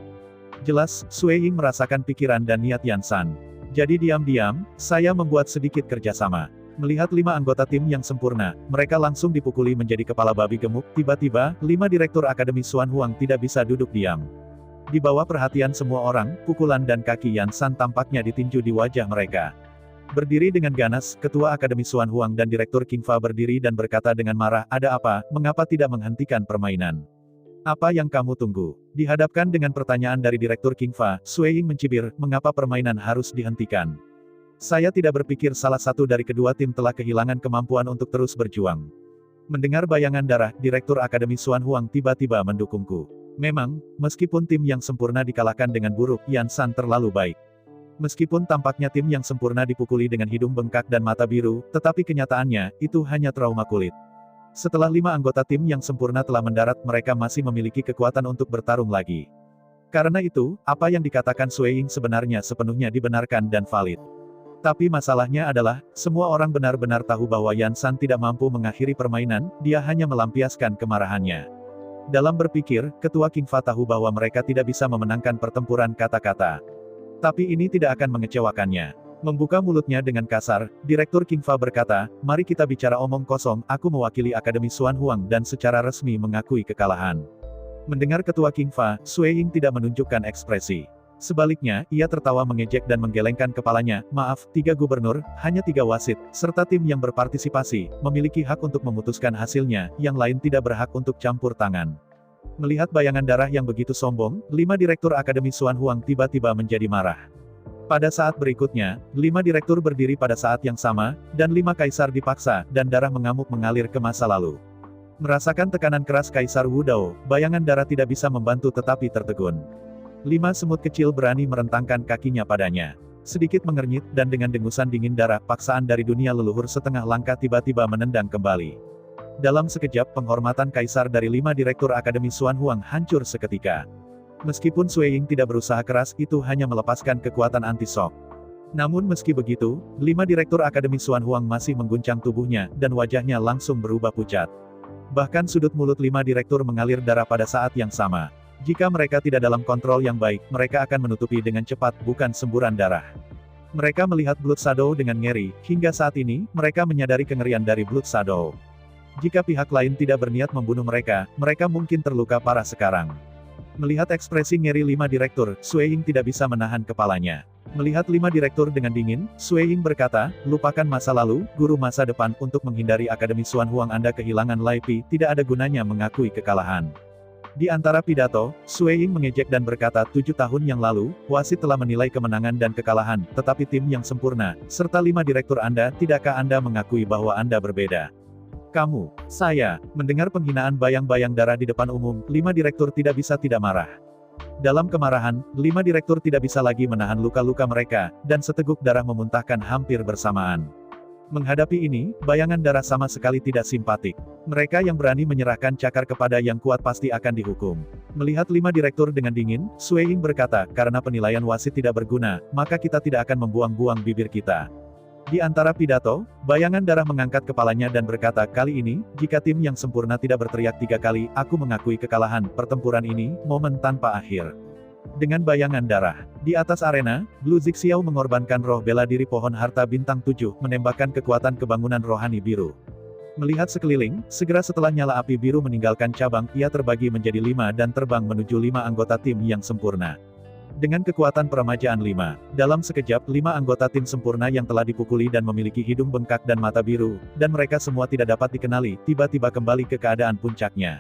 Jelas, Sui Ying merasakan pikiran dan niat Yan San. Jadi diam-diam, saya membuat sedikit kerjasama. Melihat 5 anggota tim yang sempurna, mereka langsung dipukuli menjadi kepala babi gemuk. Tiba-tiba, 5 direktur Akademi Xuan Huang tidak bisa duduk diam. Di bawah perhatian semua orang, pukulan dan kaki Yan San tampaknya ditinju di wajah mereka. Berdiri dengan ganas, Ketua Akademi Xuan Huang dan Direktur King Fa berdiri dan berkata dengan marah, "Ada apa? Mengapa tidak menghentikan permainan? Apa yang kamu tunggu?" Dihadapkan dengan pertanyaan dari Direktur King Fa, Sui Ying mencibir, "Mengapa permainan harus dihentikan? Saya tidak berpikir salah satu dari kedua tim telah kehilangan kemampuan untuk terus berjuang." Mendengar bayangan darah, Direktur Akademi Xuan Huang tiba-tiba mendukungku. Memang, meskipun tim yang sempurna dikalahkan dengan buruk, Yan San terlalu baik. Meskipun tampaknya tim yang sempurna dipukuli dengan hidung bengkak dan mata biru, tetapi kenyataannya, itu hanya trauma kulit. Setelah 5 anggota tim yang sempurna telah mendarat, mereka masih memiliki kekuatan untuk bertarung lagi. Karena itu, apa yang dikatakan Sui Ying sebenarnya sepenuhnya dibenarkan dan valid. Tapi masalahnya adalah, semua orang benar-benar tahu bahwa Yan San tidak mampu mengakhiri permainan, dia hanya melampiaskan kemarahannya. Dalam berpikir, Ketua King Fa tahu bahwa mereka tidak bisa memenangkan pertempuran kata-kata. Tapi ini tidak akan mengecewakannya. Membuka mulutnya dengan kasar, Direktur King Fa berkata, "Mari kita bicara omong kosong, aku mewakili Akademi Xuan Huang dan secara resmi mengakui kekalahan." Mendengar Ketua King Fa, Sui Ying tidak menunjukkan ekspresi. Sebaliknya, ia tertawa mengejek dan menggelengkan kepalanya. "Maaf, 3 gubernur, hanya 3 wasit, serta tim yang berpartisipasi, memiliki hak untuk memutuskan hasilnya, yang lain tidak berhak untuk campur tangan." Melihat bayangan darah yang begitu sombong, 5 direktur Akademi Xuan Huang tiba-tiba menjadi marah. Pada saat berikutnya, 5 direktur berdiri pada saat yang sama, dan 5 kaisar dipaksa, dan darah mengamuk mengalir ke masa lalu. Merasakan tekanan keras Kaisar Wu Dao, bayangan darah tidak bisa membantu tetapi tertegun. 5 semut kecil berani merentangkan kakinya padanya. Sedikit mengernyit, dan dengan dengusan dingin darah, paksaan dari dunia leluhur setengah langkah tiba-tiba menendang kembali. Dalam sekejap, penghormatan Kaisar dari 5 direktur Akademi Xuan Huang hancur seketika. Meskipun Sui Ying tidak berusaha keras, itu hanya melepaskan kekuatan anti-shock. Namun meski begitu, 5 direktur Akademi Xuan Huang masih mengguncang tubuhnya, dan wajahnya langsung berubah pucat. Bahkan sudut mulut 5 direktur mengalir darah pada saat yang sama. Jika mereka tidak dalam kontrol yang baik, mereka akan menutupi dengan cepat, bukan semburan darah. Mereka melihat Blood Shadow dengan ngeri, hingga saat ini, mereka menyadari kengerian dari Blood Shadow. Jika pihak lain tidak berniat membunuh mereka, mereka mungkin terluka parah sekarang. Melihat ekspresi ngeri 5 direktur, Sui Ying tidak bisa menahan kepalanya. Melihat 5 direktur dengan dingin, Sui Ying berkata, lupakan masa lalu, guru masa depan, untuk menghindari Akademi Xuan Huang Anda kehilangan Lai Pi, tidak ada gunanya mengakui kekalahan. Di antara pidato, Sui Ying mengejek dan berkata 7 tahun yang lalu, wasit telah menilai kemenangan dan kekalahan, tetapi tim yang sempurna, serta 5 direktur Anda, tidakkah Anda mengakui bahwa Anda berbeda? Kamu, saya, mendengar penghinaan bayang-bayang darah di depan umum, 5 direktur tidak bisa tidak marah. Dalam kemarahan, 5 direktur tidak bisa lagi menahan luka-luka mereka, dan seteguk darah memuntahkan hampir bersamaan. Menghadapi ini, bayangan darah sama sekali tidak simpatik. Mereka yang berani menyerahkan cakar kepada yang kuat pasti akan dihukum. Melihat 5 direktur dengan dingin, Sui Ying berkata, karena penilaian wasit tidak berguna, maka kita tidak akan membuang-buang bibir kita. Di antara pidato, bayangan darah mengangkat kepalanya dan berkata, kali ini, jika tim yang sempurna tidak berteriak 3 kali, aku mengakui kekalahan, pertempuran ini, momen tanpa akhir. Dengan bayangan darah, di atas arena, Blue Zixiao mengorbankan roh bela diri pohon harta bintang 7, menembakkan kekuatan kebangunan rohani biru. Melihat sekeliling, segera setelah nyala api biru meninggalkan cabang, ia terbagi menjadi 5 dan terbang menuju 5 anggota tim yang sempurna. Dengan kekuatan peremajaan 5, dalam sekejap 5 anggota tim sempurna yang telah dipukuli dan memiliki hidung bengkak dan mata biru, dan mereka semua tidak dapat dikenali, tiba-tiba kembali ke keadaan puncaknya.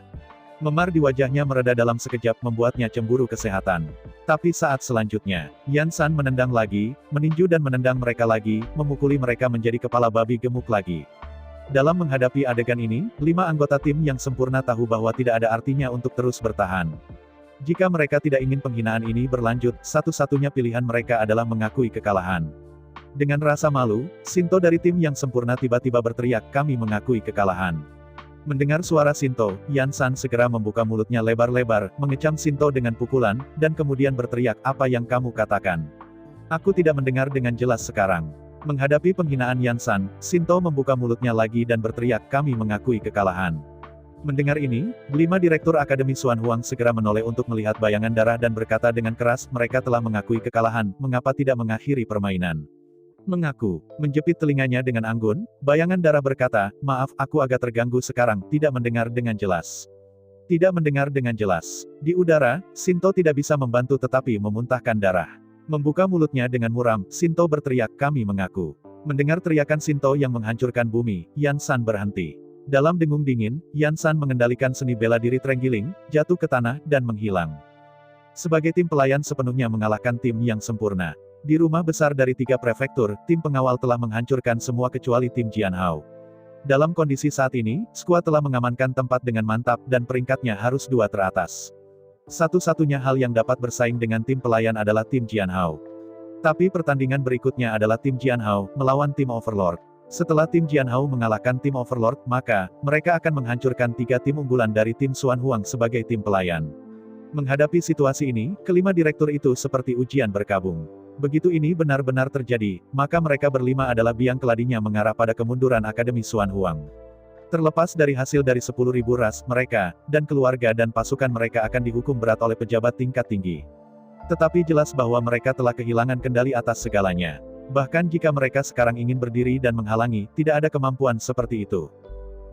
Memar di wajahnya mereda dalam sekejap membuatnya cemburu kesehatan. Tapi saat selanjutnya, Yan San menendang lagi, meninju dan menendang mereka lagi, memukuli mereka menjadi kepala babi gemuk lagi. Dalam menghadapi adegan ini, 5 anggota tim yang sempurna tahu bahwa tidak ada artinya untuk terus bertahan. Jika mereka tidak ingin penghinaan ini berlanjut, satu-satunya pilihan mereka adalah mengakui kekalahan. Dengan rasa malu, Shinto dari tim yang sempurna tiba-tiba berteriak, kami mengakui kekalahan. Mendengar suara Shinto, Yan San segera membuka mulutnya lebar-lebar, mengecam Shinto dengan pukulan, dan kemudian berteriak, apa yang kamu katakan? Aku tidak mendengar dengan jelas sekarang. Menghadapi penghinaan Yan San, Shinto membuka mulutnya lagi dan berteriak, kami mengakui kekalahan. Mendengar ini, 5 direktur Akademi Xuan Huang segera menoleh untuk melihat bayangan darah dan berkata dengan keras, mereka telah mengakui kekalahan, mengapa tidak mengakhiri permainan? Mengaku, menjepit telinganya dengan anggun, bayangan darah berkata, maaf, aku agak terganggu sekarang, tidak mendengar dengan jelas. Tidak mendengar dengan jelas. Di udara, Shinto tidak bisa membantu tetapi memuntahkan darah. Membuka mulutnya dengan muram, Shinto berteriak, kami mengaku. Mendengar teriakan Shinto yang menghancurkan bumi, Yan San berhenti. Dalam dengung dingin, Yan San mengendalikan seni bela diri terenggiling, jatuh ke tanah, dan menghilang. Sebagai tim pelayan sepenuhnya mengalahkan tim yang sempurna. Di rumah besar dari 3 prefektur, tim pengawal telah menghancurkan semua kecuali tim Jian Hao. Dalam kondisi saat ini, skuad telah mengamankan tempat dengan mantap, dan peringkatnya harus 2 teratas. Satu-satunya hal yang dapat bersaing dengan tim pelayan adalah tim Jian Hao. Tapi pertandingan berikutnya adalah tim Jian Hao, melawan tim Overlord. Setelah tim Jian Hao mengalahkan tim Overlord, maka, mereka akan menghancurkan 3 tim unggulan dari tim Xuan Huang sebagai tim pelayan. Menghadapi situasi ini, kelima direktur itu seperti ujian berkabung. Begitu ini benar-benar terjadi, maka mereka berlima adalah biang keladinya mengarah pada kemunduran Akademi Xuan Huang. Terlepas dari hasil dari 10.000 ras, mereka, dan keluarga dan pasukan mereka akan dihukum berat oleh pejabat tingkat tinggi. Tetapi jelas bahwa mereka telah kehilangan kendali atas segalanya. Bahkan jika mereka sekarang ingin berdiri dan menghalangi, tidak ada kemampuan seperti itu.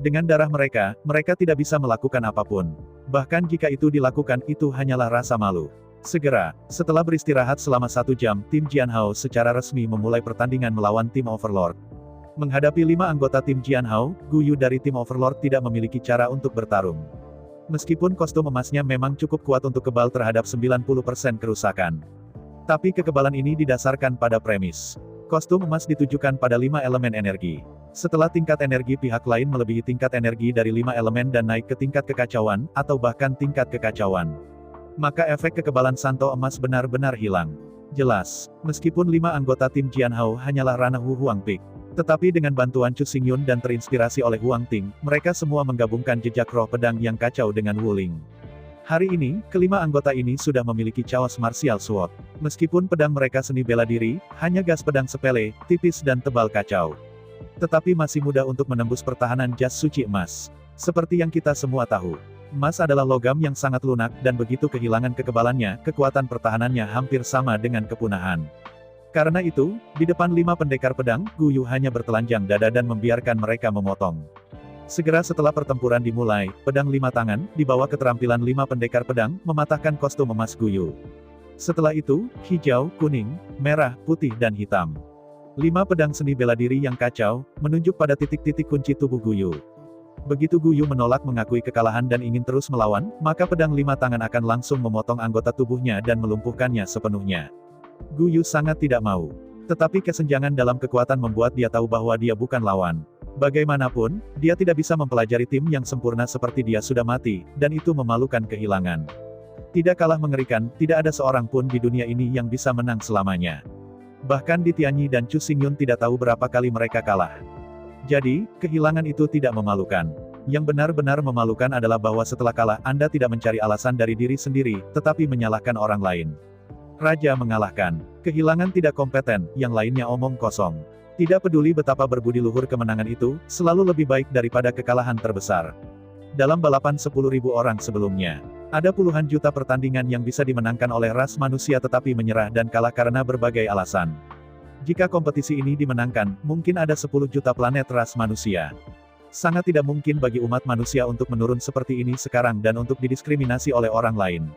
Dengan darah mereka, mereka tidak bisa melakukan apapun. Bahkan jika itu dilakukan, itu hanyalah rasa malu. Segera, setelah beristirahat selama 1 jam, tim Jian Hao secara resmi memulai pertandingan melawan tim Overlord. Menghadapi 5 anggota tim Jian Hao, Gu Yu dari tim Overlord tidak memiliki cara untuk bertarung. Meskipun kostum emasnya memang cukup kuat untuk kebal terhadap 90% kerusakan. Tapi kekebalan ini didasarkan pada premis. Kostum emas ditujukan pada 5 elemen energi. Setelah tingkat energi pihak lain melebihi tingkat energi dari 5 elemen dan naik ke tingkat kekacauan, atau bahkan tingkat kekacauan, maka efek kekebalan Santo emas benar-benar hilang. Jelas, meskipun 5 anggota tim Jianhao hanyalah ranah Wu Huangpik, tetapi dengan bantuan Chu Xingyun dan terinspirasi oleh Huang Ting, mereka semua menggabungkan jejak roh pedang yang kacau dengan Wu Ling. Hari ini, kelima anggota ini sudah memiliki Chaos Martial Sword. Meskipun pedang mereka seni bela diri, hanya gas pedang sepele, tipis dan tebal kacau, tetapi masih mudah untuk menembus pertahanan jas suci emas. Seperti yang kita semua tahu, emas adalah logam yang sangat lunak, dan begitu kehilangan kekebalannya, kekuatan pertahanannya hampir sama dengan kepunahan. Karena itu, di depan 5 pendekar pedang, Gu Yu hanya bertelanjang dada dan membiarkan mereka memotong. Segera setelah pertempuran dimulai, pedang 5 tangan, di bawah keterampilan 5 pendekar pedang, mematahkan kostum emas Gu Yu. Setelah itu, hijau, kuning, merah, putih dan hitam. 5 pedang seni bela diri yang kacau, menunjuk pada titik-titik kunci tubuh Gu Yu. Begitu Gu Yu menolak mengakui kekalahan dan ingin terus melawan, maka pedang 5 tangan akan langsung memotong anggota tubuhnya dan melumpuhkannya sepenuhnya. Gu Yu sangat tidak mau. Tetapi kesenjangan dalam kekuatan membuat dia tahu bahwa dia bukan lawan. Bagaimanapun, dia tidak bisa mempelajari tim yang sempurna seperti dia sudah mati, dan itu memalukan kehilangan. Tidak kalah mengerikan, tidak ada seorang pun di dunia ini yang bisa menang selamanya. Bahkan Di Tianyi dan Chu Xingyun tidak tahu berapa kali mereka kalah. Jadi, kehilangan itu tidak memalukan. Yang benar-benar memalukan adalah bahwa setelah kalah, Anda tidak mencari alasan dari diri sendiri, tetapi menyalahkan orang lain. Raja mengalahkan. Kehilangan tidak kompeten, yang lainnya omong kosong. Tidak peduli betapa berbudi luhur kemenangan itu, selalu lebih baik daripada kekalahan terbesar. Dalam balapan 10.000 orang sebelumnya, ada puluhan juta pertandingan yang bisa dimenangkan oleh ras manusia tetapi menyerah dan kalah karena berbagai alasan. Jika kompetisi ini dimenangkan, mungkin ada 10 juta planet ras manusia. Sangat tidak mungkin bagi umat manusia untuk menurun seperti ini sekarang dan untuk didiskriminasi oleh orang lain.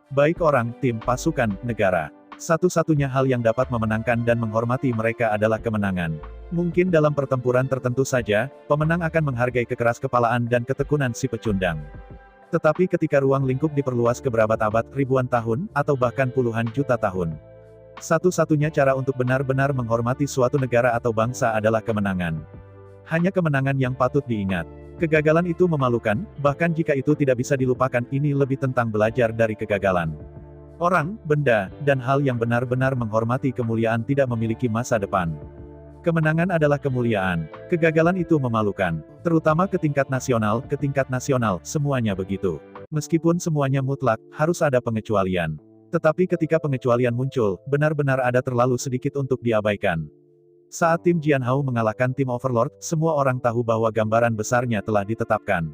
Baik orang, tim, pasukan, negara. Satu-satunya hal yang dapat memenangkan dan menghormati mereka adalah kemenangan. Mungkin dalam pertempuran tertentu saja, pemenang akan menghargai kekeras-kepalaan dan ketekunan si pecundang. Tetapi ketika ruang lingkup diperluas ke berabad-abad, ribuan tahun, atau bahkan puluhan juta tahun, satu-satunya cara untuk benar-benar menghormati suatu negara atau bangsa adalah kemenangan. Hanya kemenangan yang patut diingat. Kegagalan itu memalukan, bahkan jika itu tidak bisa dilupakan, ini lebih tentang belajar dari kegagalan. Orang, benda, dan hal yang benar-benar menghormati kemuliaan tidak memiliki masa depan. Kemenangan adalah kemuliaan. Kegagalan itu memalukan. Terutama ke tingkat nasional, semuanya begitu. Meskipun semuanya mutlak, harus ada pengecualian. Tetapi ketika pengecualian muncul, benar-benar ada terlalu sedikit untuk diabaikan. Saat tim Jianhao mengalahkan tim Overlord, semua orang tahu bahwa gambaran besarnya telah ditetapkan.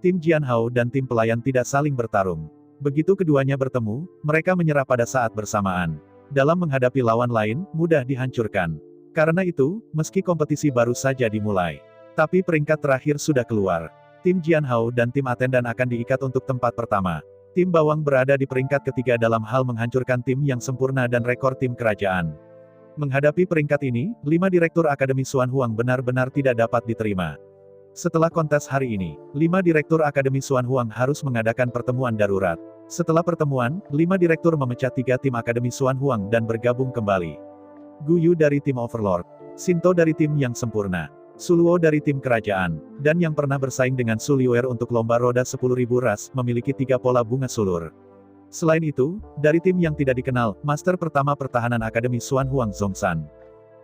Tim Jianhao dan tim pelayan tidak saling bertarung. Begitu keduanya bertemu, mereka menyerah pada saat bersamaan. Dalam menghadapi lawan lain, mudah dihancurkan. Karena itu, meski kompetisi baru saja dimulai, tapi peringkat terakhir sudah keluar. Tim Jianhao dan tim Atendan akan diikat untuk tempat pertama. Tim Bawang berada di peringkat ketiga dalam hal menghancurkan tim yang sempurna dan rekor tim kerajaan. Menghadapi peringkat ini, 5 direktur Akademi Xuan Huang benar-benar tidak dapat diterima. Setelah kontes hari ini, 5 direktur Akademi Xuan Huang harus mengadakan pertemuan darurat. Setelah pertemuan, 5 direktur memecah 3 tim Akademi Xuan Huang dan bergabung kembali. Gu Yu dari tim Overlord, Shinto dari tim yang sempurna, Suluo dari tim kerajaan, dan yang pernah bersaing dengan Su Liuer untuk lomba roda 10.000 ras, memiliki 3 pola bunga sulur. Selain itu, dari tim yang tidak dikenal, Master pertama pertahanan Akademi Xuan Huang Zhongshan.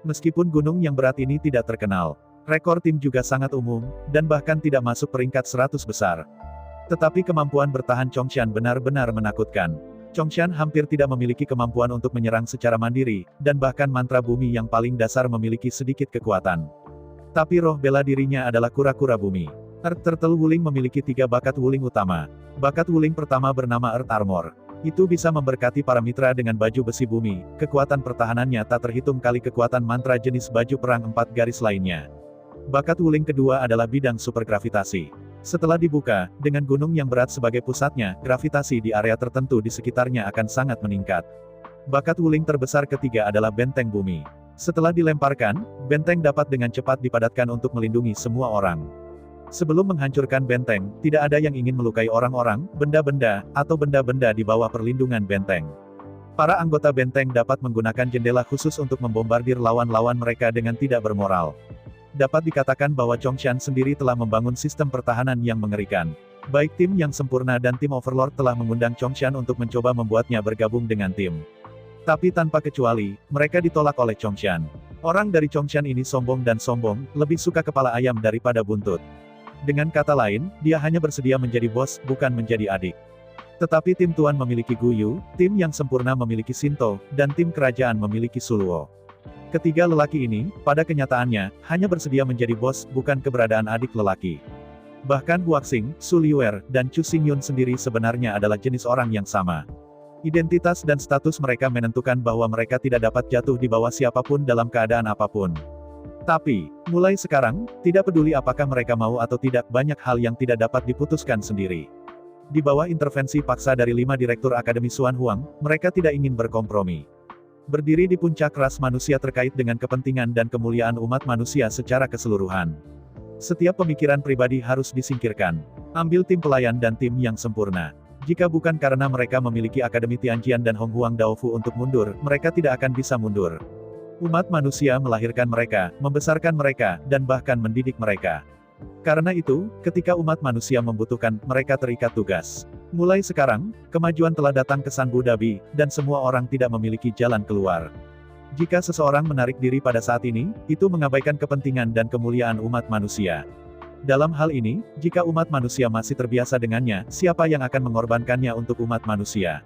Meskipun gunung yang berat ini tidak terkenal, rekor tim juga sangat umum, dan bahkan tidak masuk peringkat 100 besar. Tetapi kemampuan bertahan Chongshan benar-benar menakutkan. Chongshan hampir tidak memiliki kemampuan untuk menyerang secara mandiri, dan bahkan mantra bumi yang paling dasar memiliki sedikit kekuatan. Tapi roh bela dirinya adalah kura-kura bumi. Earth Turtle Wuling memiliki 3 bakat Wuling utama. Bakat Wuling pertama bernama Earth Armor. Itu bisa memberkati para mitra dengan baju besi bumi. Kekuatan pertahanannya tak terhitung kali kekuatan mantra jenis baju perang 4 garis lainnya. Bakat Wuling kedua adalah bidang supergravitasi. Setelah dibuka, dengan gunung yang berat sebagai pusatnya, gravitasi di area tertentu di sekitarnya akan sangat meningkat. Bakat Wuling terbesar ketiga adalah benteng bumi. Setelah dilemparkan, benteng dapat dengan cepat dipadatkan untuk melindungi semua orang. Sebelum menghancurkan benteng, tidak ada yang ingin melukai orang-orang, benda-benda, atau benda-benda di bawah perlindungan benteng. Para anggota benteng dapat menggunakan jendela khusus untuk membombardir lawan-lawan mereka dengan tidak bermoral. Dapat dikatakan bahwa Chongshan sendiri telah membangun sistem pertahanan yang mengerikan. Baik tim yang sempurna dan tim Overlord telah mengundang Chongshan untuk mencoba membuatnya bergabung dengan tim. Tapi tanpa kecuali, mereka ditolak oleh Chongshan. Orang dari Chongshan ini sombong dan sombong, lebih suka kepala ayam daripada buntut. Dengan kata lain, dia hanya bersedia menjadi bos, bukan menjadi adik. Tetapi tim Tuan memiliki Guyu, tim yang sempurna memiliki Shinto, dan tim kerajaan memiliki Suluo. Ketiga lelaki ini, pada kenyataannya, hanya bersedia menjadi bos, bukan keberadaan adik lelaki. Bahkan Huaxing, Su Liuer, dan Chu Xingyun sendiri sebenarnya adalah jenis orang yang sama. Identitas dan status mereka menentukan bahwa mereka tidak dapat jatuh di bawah siapapun dalam keadaan apapun. Tapi, mulai sekarang, tidak peduli apakah mereka mau atau tidak, banyak hal yang tidak dapat diputuskan sendiri. Di bawah intervensi paksa dari 5 direktur Akademi Xuan Huang, mereka tidak ingin berkompromi. Berdiri di puncak ras manusia terkait dengan kepentingan dan kemuliaan umat manusia secara keseluruhan. Setiap pemikiran pribadi harus disingkirkan. Ambil tim pelayan dan tim yang sempurna. Jika bukan karena mereka memiliki Akademi Tianqian dan Hong Huang Daofu untuk mundur, mereka tidak akan bisa mundur. Umat manusia melahirkan mereka, membesarkan mereka, dan bahkan mendidik mereka. Karena itu, ketika umat manusia membutuhkan, mereka terikat tugas. Mulai sekarang, kemajuan telah datang ke Sanbu Dabi, dan semua orang tidak memiliki jalan keluar. Jika seseorang menarik diri pada saat ini, itu mengabaikan kepentingan dan kemuliaan umat manusia. Dalam hal ini, jika umat manusia masih terbiasa dengannya, siapa yang akan mengorbankannya untuk umat manusia?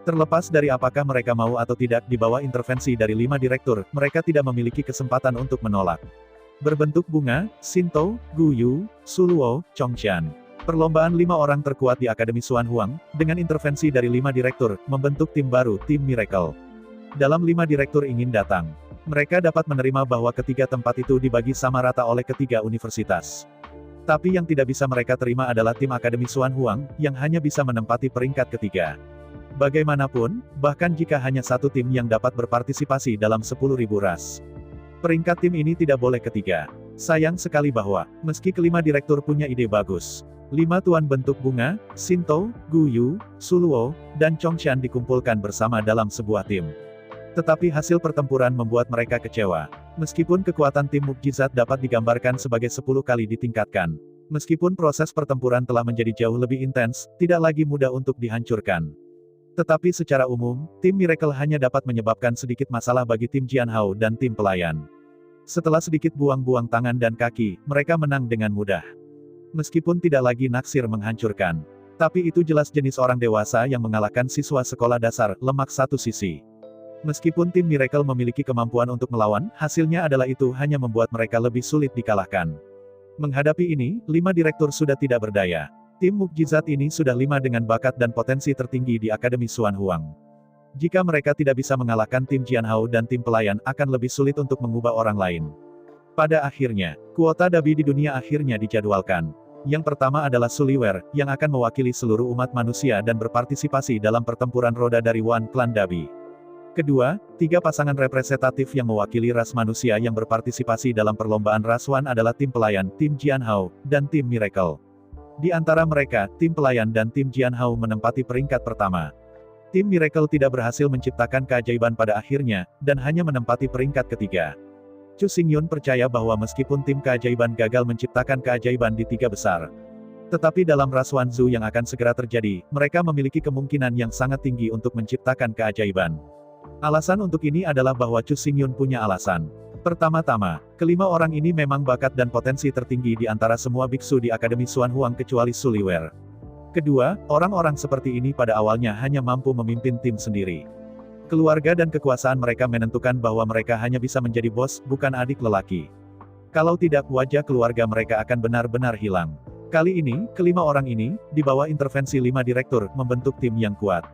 Terlepas dari apakah mereka mau atau tidak di bawah intervensi dari 5 direktur, mereka tidak memiliki kesempatan untuk menolak. Berbentuk bunga, Shinto, Guyu, Suluo, Chongshan. Perlombaan 5 orang terkuat di Akademi Xuan Huang, dengan intervensi dari 5 direktur, membentuk tim baru, tim Miracle. Dalam 5 direktur ingin datang. Mereka dapat menerima bahwa ketiga tempat itu dibagi sama rata oleh ketiga universitas. Tapi yang tidak bisa mereka terima adalah tim Akademi Xuan Huang, yang hanya bisa menempati peringkat ketiga. Bagaimanapun, bahkan jika hanya satu tim yang dapat berpartisipasi dalam 10.000 ras. Peringkat tim ini tidak boleh ketiga. Sayang sekali bahwa, meski kelima direktur punya ide bagus, 5 tuan bentuk bunga, Shinto, Guyu, Suluo, dan Chongshan dikumpulkan bersama dalam sebuah tim. Tetapi hasil pertempuran membuat mereka kecewa. Meskipun kekuatan tim mukjizat dapat digambarkan sebagai 10 kali ditingkatkan. Meskipun proses pertempuran telah menjadi jauh lebih intens, tidak lagi mudah untuk dihancurkan. Tetapi secara umum, tim Miracle hanya dapat menyebabkan sedikit masalah bagi tim Jianhao dan tim pelayan. Setelah sedikit buang-buang tangan dan kaki, mereka menang dengan mudah. Meskipun tidak lagi naksir menghancurkan. Tapi itu jelas jenis orang dewasa yang mengalahkan siswa sekolah dasar, lemak satu sisi. Meskipun tim Miracle memiliki kemampuan untuk melawan, hasilnya adalah itu hanya membuat mereka lebih sulit dikalahkan. Menghadapi ini, 5 direktur sudah tidak berdaya. Tim mukjizat ini sudah 5 dengan bakat dan potensi tertinggi di Akademi Xuan Huang. Jika mereka tidak bisa mengalahkan tim Jianhao dan tim pelayan, akan lebih sulit untuk mengubah orang lain. Pada akhirnya, kuota Dabi di dunia akhirnya dijadwalkan. Yang pertama adalah Su Liuer, yang akan mewakili seluruh umat manusia dan berpartisipasi dalam pertempuran roda dari Wan Klan Dabi. Kedua, 3 pasangan representatif yang mewakili ras manusia yang berpartisipasi dalam perlombaan ras Wan adalah tim pelayan, tim Jianhao, dan tim Miracle. Di antara mereka, tim pelayan dan tim Jianhao menempati peringkat pertama. Tim Miracle tidak berhasil menciptakan keajaiban pada akhirnya, dan hanya menempati peringkat ketiga. Chu Xingyun percaya bahwa meskipun tim keajaiban gagal menciptakan keajaiban di 3 besar, tetapi dalam ras Wanzu yang akan segera terjadi, mereka memiliki kemungkinan yang sangat tinggi untuk menciptakan keajaiban. Alasan untuk ini adalah bahwa Chu Xingyun punya alasan. Pertama-tama, kelima orang ini memang bakat dan potensi tertinggi di antara semua biksu di Akademi Xuan Huang kecuali Su Liuer. Kedua, orang-orang seperti ini pada awalnya hanya mampu memimpin tim sendiri. Keluarga dan kekuasaan mereka menentukan bahwa mereka hanya bisa menjadi bos, bukan adik lelaki. Kalau tidak, wajah keluarga mereka akan benar-benar hilang. Kali ini, kelima orang ini, di bawah intervensi 5 direktur, membentuk tim yang kuat.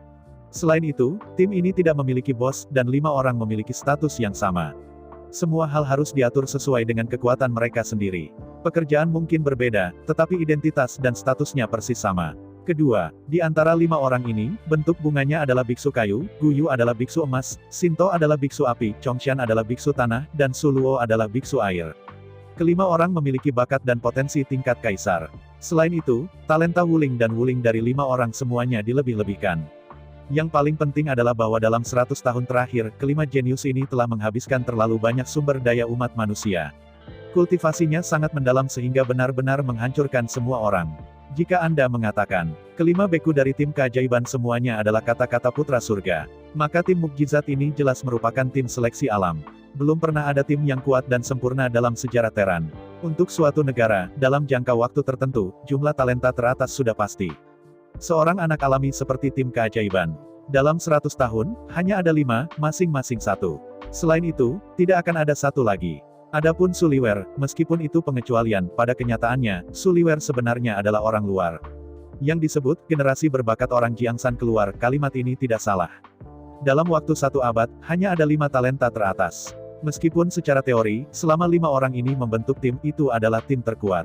Selain itu, tim ini tidak memiliki bos, dan 5 orang memiliki status yang sama. Semua hal harus diatur sesuai dengan kekuatan mereka sendiri. Pekerjaan mungkin berbeda, tetapi identitas dan statusnya persis sama. Kedua, di antara 5 orang ini, bentuk bunganya adalah biksu kayu, Guyu adalah biksu emas, Shinto adalah biksu api, Chongshan adalah biksu tanah, dan Suluo adalah biksu air. Kelima orang memiliki bakat dan potensi tingkat kaisar. Selain itu, talenta Wuling dan Wuling dari 5 orang semuanya dilebih-lebihkan. Yang paling penting adalah bahwa dalam 100 tahun terakhir, kelima jenius ini telah menghabiskan terlalu banyak sumber daya umat manusia. Kultivasinya sangat mendalam sehingga benar-benar menghancurkan semua orang. Jika Anda mengatakan, kelima beku dari tim keajaiban semuanya adalah kata-kata putra surga, maka tim mukjizat ini jelas merupakan tim seleksi alam. Belum pernah ada tim yang kuat dan sempurna dalam sejarah Teran. Untuk suatu negara, dalam jangka waktu tertentu, jumlah talenta teratas sudah pasti. Seorang anak alami seperti tim keajaiban. Dalam 100 tahun, hanya ada 5, masing-masing satu. Selain itu, tidak akan ada satu lagi. Adapun Suliwer, meskipun itu pengecualian, pada kenyataannya, Suliwer sebenarnya adalah orang luar. Yang disebut, generasi berbakat orang Jiangsan keluar, kalimat ini tidak salah. Dalam waktu 1 abad, hanya ada 5 talenta teratas. Meskipun secara teori, selama 5 orang ini membentuk tim, itu adalah tim terkuat.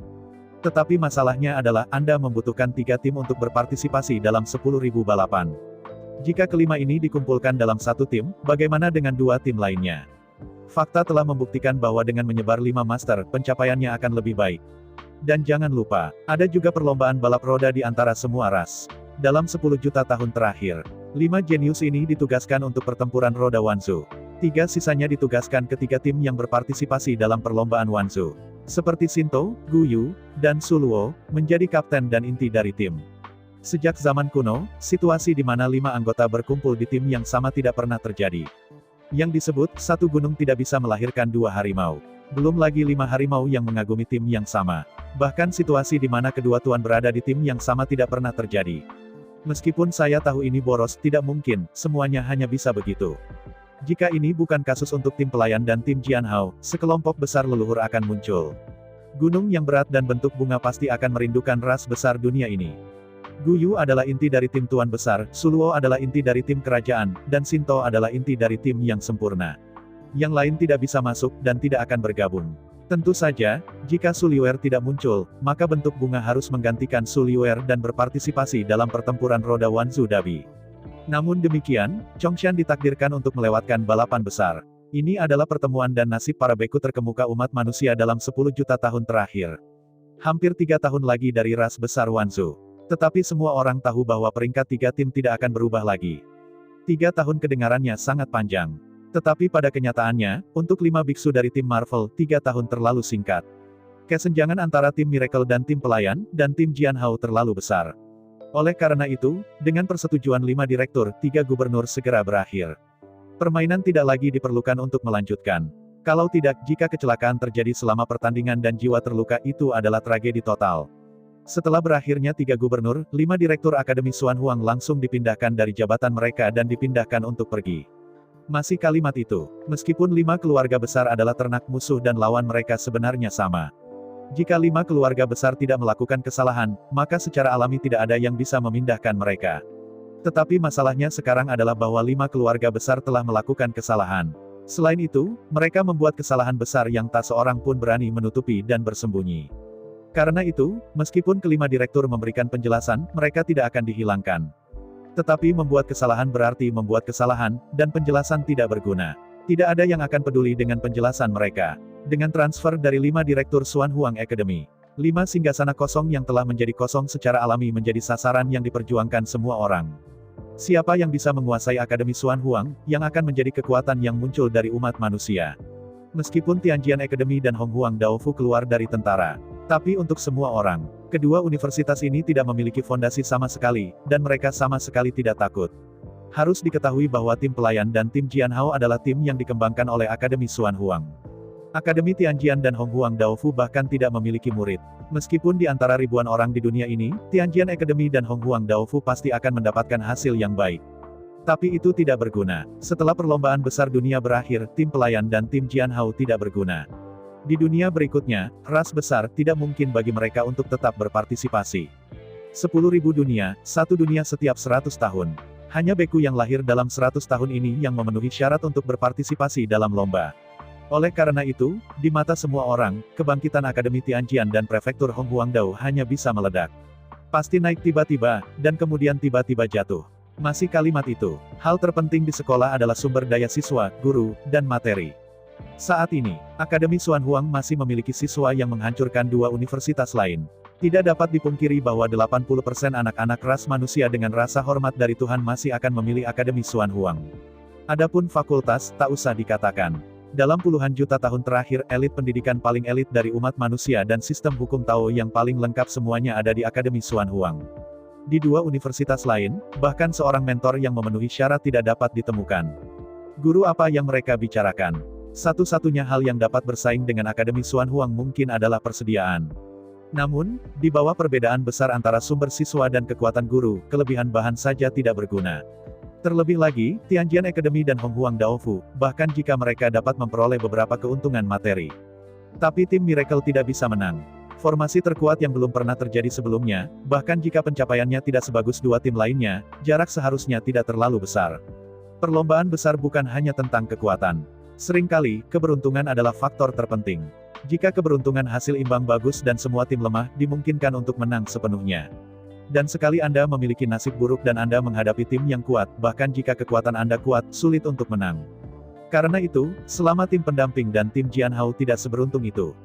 Tetapi masalahnya adalah, Anda membutuhkan 3 tim untuk berpartisipasi dalam 10.000 balapan. Jika kelima ini dikumpulkan dalam satu tim, bagaimana dengan 2 tim lainnya? Fakta telah membuktikan bahwa dengan menyebar 5 master, pencapaiannya akan lebih baik. Dan jangan lupa, ada juga perlombaan balap roda di antara semua ras. Dalam 10 juta tahun terakhir, 5 jenius ini ditugaskan untuk pertempuran roda Wanzhou. 3 sisanya ditugaskan ke 3 tim yang berpartisipasi dalam perlombaan Wanzhou. Seperti Shinto, Guyu, dan Suluo, menjadi kapten dan inti dari tim. Sejak zaman kuno, situasi di mana 5 anggota berkumpul di tim yang sama tidak pernah terjadi. Yang disebut, satu gunung tidak bisa melahirkan 2 harimau. Belum lagi 5 harimau yang mengagumi tim yang sama. Bahkan situasi di mana kedua tuan berada di tim yang sama tidak pernah terjadi. Meskipun saya tahu ini boros, tidak mungkin, semuanya hanya bisa begitu. Jika ini bukan kasus untuk tim pelayan dan tim Jianhao, sekelompok besar leluhur akan muncul. Gunung yang berat dan bentuk bunga pasti akan merindukan ras besar dunia ini. Guyu adalah inti dari tim tuan besar, Suluo adalah inti dari tim kerajaan, dan Shinto adalah inti dari tim yang sempurna. Yang lain tidak bisa masuk, dan tidak akan bergabung. Tentu saja, jika Suliwer tidak muncul, maka bentuk bunga harus menggantikan Suliwer dan berpartisipasi dalam pertempuran roda Wanzhou Dabi. Namun demikian, Chongshan ditakdirkan untuk melewatkan balapan besar. Ini adalah pertemuan dan nasib para beku terkemuka umat manusia dalam 10 juta tahun terakhir. Hampir 3 tahun lagi dari ras besar Wanzhou. Tetapi semua orang tahu bahwa peringkat 3 tim tidak akan berubah lagi. 3 tahun kedengarannya sangat panjang. Tetapi pada kenyataannya, untuk 5 biksu dari tim Marvel, 3 tahun terlalu singkat. Kesenjangan antara tim Miracle dan tim pelayan, dan tim Jianhao terlalu besar. Oleh karena itu, dengan persetujuan 5 direktur, 3 gubernur segera berakhir. Permainan tidak lagi diperlukan untuk melanjutkan. Kalau tidak, jika kecelakaan terjadi selama pertandingan dan jiwa terluka, itu adalah tragedi total. Setelah berakhirnya 3 gubernur, 5 direktur Akademi Xuan Huang langsung dipindahkan dari jabatan mereka dan dipindahkan untuk pergi. Masih kalimat itu, meskipun 5 keluarga besar adalah ternak musuh dan lawan mereka sebenarnya sama. Jika 5 keluarga besar tidak melakukan kesalahan, maka secara alami tidak ada yang bisa memindahkan mereka. Tetapi masalahnya sekarang adalah bahwa 5 keluarga besar telah melakukan kesalahan. Selain itu, mereka membuat kesalahan besar yang tak seorang pun berani menutupi dan bersembunyi. Karena itu, meskipun kelima direktur memberikan penjelasan, mereka tidak akan dihilangkan. Tetapi membuat kesalahan berarti membuat kesalahan, dan penjelasan tidak berguna. Tidak ada yang akan peduli dengan penjelasan mereka. Dengan transfer dari 5 direktur Xuan Huang Academy, 5 singgasana kosong yang telah menjadi kosong secara alami menjadi sasaran yang diperjuangkan semua orang. Siapa yang bisa menguasai Akademi Xuan Huang, yang akan menjadi kekuatan yang muncul dari umat manusia. Meskipun Tianjian Academy dan Hong Huang Daofu keluar dari tentara. Tapi untuk semua orang, kedua universitas ini tidak memiliki fondasi sama sekali, dan mereka sama sekali tidak takut. Harus diketahui bahwa tim pelayan dan tim Jianhao adalah tim yang dikembangkan oleh Akademi Xuan Huang. Akademi Tianjian dan Hong Huang Daofu bahkan tidak memiliki murid. Meskipun di antara ribuan orang di dunia ini, Tianjian Academy dan Hong Huang Daofu pasti akan mendapatkan hasil yang baik. Tapi itu tidak berguna. Setelah perlombaan besar dunia berakhir, tim pelayan dan tim Jianhao tidak berguna. Di dunia berikutnya, ras besar tidak mungkin bagi mereka untuk tetap berpartisipasi. 10.000 dunia, satu dunia setiap 100 tahun. Hanya beku yang lahir dalam 100 tahun ini yang memenuhi syarat untuk berpartisipasi dalam lomba. Oleh karena itu, di mata semua orang, kebangkitan Akademi Tianjian dan Prefektur Hong Huangdao hanya bisa meledak. Pasti naik tiba-tiba, dan kemudian tiba-tiba jatuh. Masih kalimat itu, hal terpenting di sekolah adalah sumber daya siswa, guru, dan materi. Saat ini, Akademi Xuan Huang masih memiliki siswa yang menghancurkan 2 universitas lain. Tidak dapat dipungkiri bahwa 80% anak-anak ras manusia dengan rasa hormat dari Tuhan masih akan memilih Akademi Xuan Huang. Adapun fakultas, tak usah dikatakan. Dalam puluhan juta tahun terakhir, elit pendidikan paling elit dari umat manusia dan sistem hukum Tao yang paling lengkap semuanya ada di Akademi Xuan Huang. Di dua universitas lain, bahkan seorang mentor yang memenuhi syarat tidak dapat ditemukan. Guru apa yang mereka bicarakan? Satu-satunya hal yang dapat bersaing dengan Akademi Xuan Huang mungkin adalah persediaan. Namun, di bawah perbedaan besar antara sumber siswa dan kekuatan guru, kelebihan bahan saja tidak berguna. Terlebih lagi, Tianjian Academy dan Honghuang Daofu, bahkan jika mereka dapat memperoleh beberapa keuntungan materi. Tapi tim Miracle tidak bisa menang. Formasi terkuat yang belum pernah terjadi sebelumnya, bahkan jika pencapaiannya tidak sebagus dua tim lainnya, jarak seharusnya tidak terlalu besar. Perlombaan besar bukan hanya tentang kekuatan. Seringkali, keberuntungan adalah faktor terpenting. Jika keberuntungan hasil imbang bagus dan semua tim lemah, dimungkinkan untuk menang sepenuhnya. Dan sekali Anda memiliki nasib buruk dan Anda menghadapi tim yang kuat, bahkan jika kekuatan Anda kuat, sulit untuk menang. Karena itu, selama tim pendamping dan tim Jianhao tidak seberuntung itu.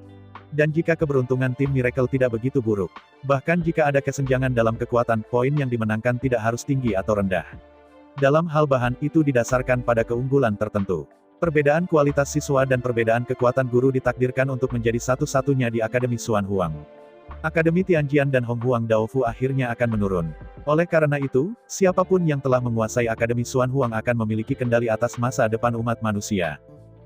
Dan jika keberuntungan tim Miracle tidak begitu buruk, bahkan jika ada kesenjangan dalam kekuatan, poin yang dimenangkan tidak harus tinggi atau rendah. Dalam hal bahan, itu didasarkan pada keunggulan tertentu. Perbedaan kualitas siswa dan perbedaan kekuatan guru ditakdirkan untuk menjadi satu-satunya di Akademi Xuan Huang. Akademi Tianjian dan Honghuang Daofu akhirnya akan menurun. Oleh karena itu, siapapun yang telah menguasai Akademi Xuan Huang akan memiliki kendali atas masa depan umat manusia.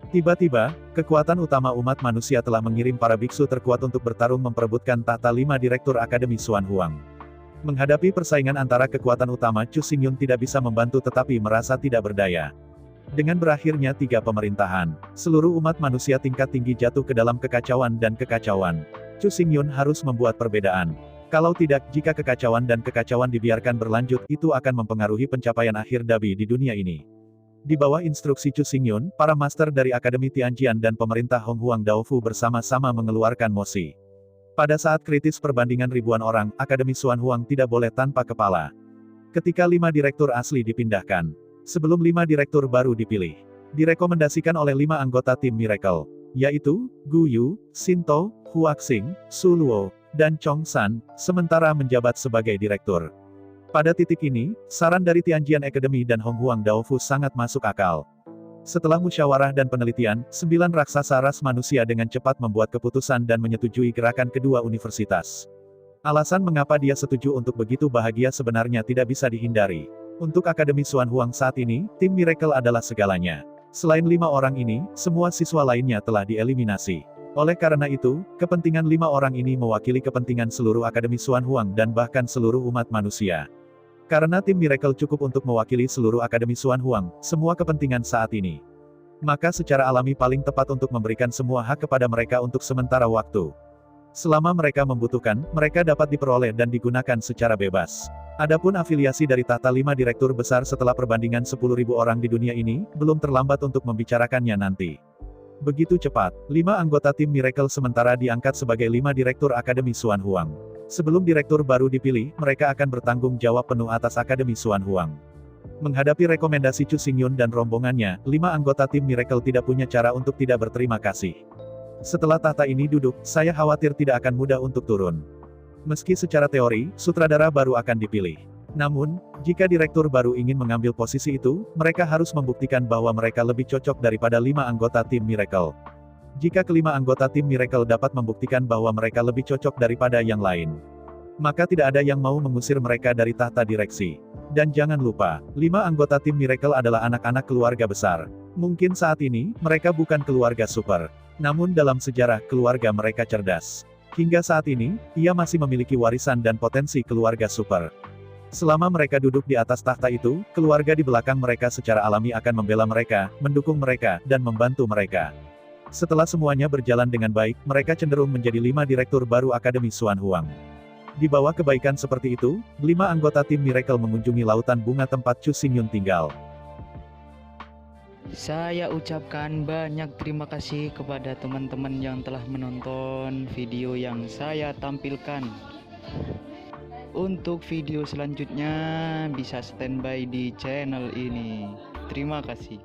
Tiba-tiba, kekuatan utama umat manusia telah mengirim para biksu terkuat untuk bertarung memperebutkan tahta 5 direktur Akademi Xuan Huang. Menghadapi persaingan antara kekuatan utama, Chu Xingyun tidak bisa membantu tetapi merasa tidak berdaya. Dengan berakhirnya 3 pemerintahan, seluruh umat manusia tingkat tinggi jatuh ke dalam kekacauan dan kekacauan. Chu Xingyun harus membuat perbedaan. Kalau tidak, jika kekacauan dan kekacauan dibiarkan berlanjut, itu akan mempengaruhi pencapaian akhir Dabi di dunia ini. Di bawah instruksi Chu Xingyun, para master dari Akademi Tianjian dan pemerintah Honghuang Daofu bersama-sama mengeluarkan mosi. Pada saat kritis perbandingan ribuan orang, Akademi Xuan Huang tidak boleh tanpa kepala. Ketika 5 direktur asli dipindahkan, sebelum 5 direktur baru dipilih, direkomendasikan oleh 5 anggota tim Miracle, yaitu Gu Yu, Sinto, Huaxing, Su Luo, dan Chong San, sementara menjabat sebagai direktur. Pada titik ini, saran dari Tianjian Academy dan Honghuang Daofu sangat masuk akal. Setelah musyawarah dan penelitian, 9 raksasa ras manusia dengan cepat membuat keputusan dan menyetujui gerakan kedua universitas. Alasan mengapa dia setuju untuk begitu bahagia sebenarnya tidak bisa dihindari. Untuk Akademi Xuan Huang saat ini, tim Miracle adalah segalanya. Selain 5 orang ini, semua siswa lainnya telah dieliminasi. Oleh karena itu, kepentingan 5 orang ini mewakili kepentingan seluruh Akademi Xuan Huang dan bahkan seluruh umat manusia. Karena tim Miracle cukup untuk mewakili seluruh Akademi Xuan Huang, semua kepentingan saat ini. Maka secara alami paling tepat untuk memberikan semua hak kepada mereka untuk sementara waktu. Selama mereka membutuhkan, mereka dapat diperoleh dan digunakan secara bebas. Adapun afiliasi dari tahta 5 direktur besar setelah perbandingan 10.000 orang di dunia ini, belum terlambat untuk membicarakannya nanti. Begitu cepat, 5 anggota tim Miracle sementara diangkat sebagai 5 direktur Akademi Xuan Huang. Sebelum direktur baru dipilih, mereka akan bertanggung jawab penuh atas Akademi Xuan Huang. Menghadapi rekomendasi Chu Xingyun dan rombongannya, 5 anggota tim Miracle tidak punya cara untuk tidak berterima kasih. Setelah tahta ini duduk, saya khawatir tidak akan mudah untuk turun. Meski secara teori, sutradara baru akan dipilih. Namun, jika direktur baru ingin mengambil posisi itu, mereka harus membuktikan bahwa mereka lebih cocok daripada 5 anggota tim Miracle. Jika kelima anggota tim Miracle dapat membuktikan bahwa mereka lebih cocok daripada yang lain, maka tidak ada yang mau mengusir mereka dari tahta direksi. Dan jangan lupa, 5 anggota tim Miracle adalah anak-anak keluarga besar. Mungkin saat ini, mereka bukan keluarga super. Namun dalam sejarah, keluarga mereka cerdas. Hingga saat ini, ia masih memiliki warisan dan potensi keluarga super. Selama mereka duduk di atas tahta itu, keluarga di belakang mereka secara alami akan membela mereka, mendukung mereka, dan membantu mereka. Setelah semuanya berjalan dengan baik, mereka cenderung menjadi 5 direktur baru Akademi Xuan Huang. Di bawah kebaikan seperti itu, 5 anggota tim Miracle mengunjungi lautan bunga tempat Chu Xingyun tinggal. Saya ucapkan banyak terima kasih kepada teman-teman yang telah menonton video yang saya tampilkan. Untuk video selanjutnya bisa standby di channel ini. Terima kasih.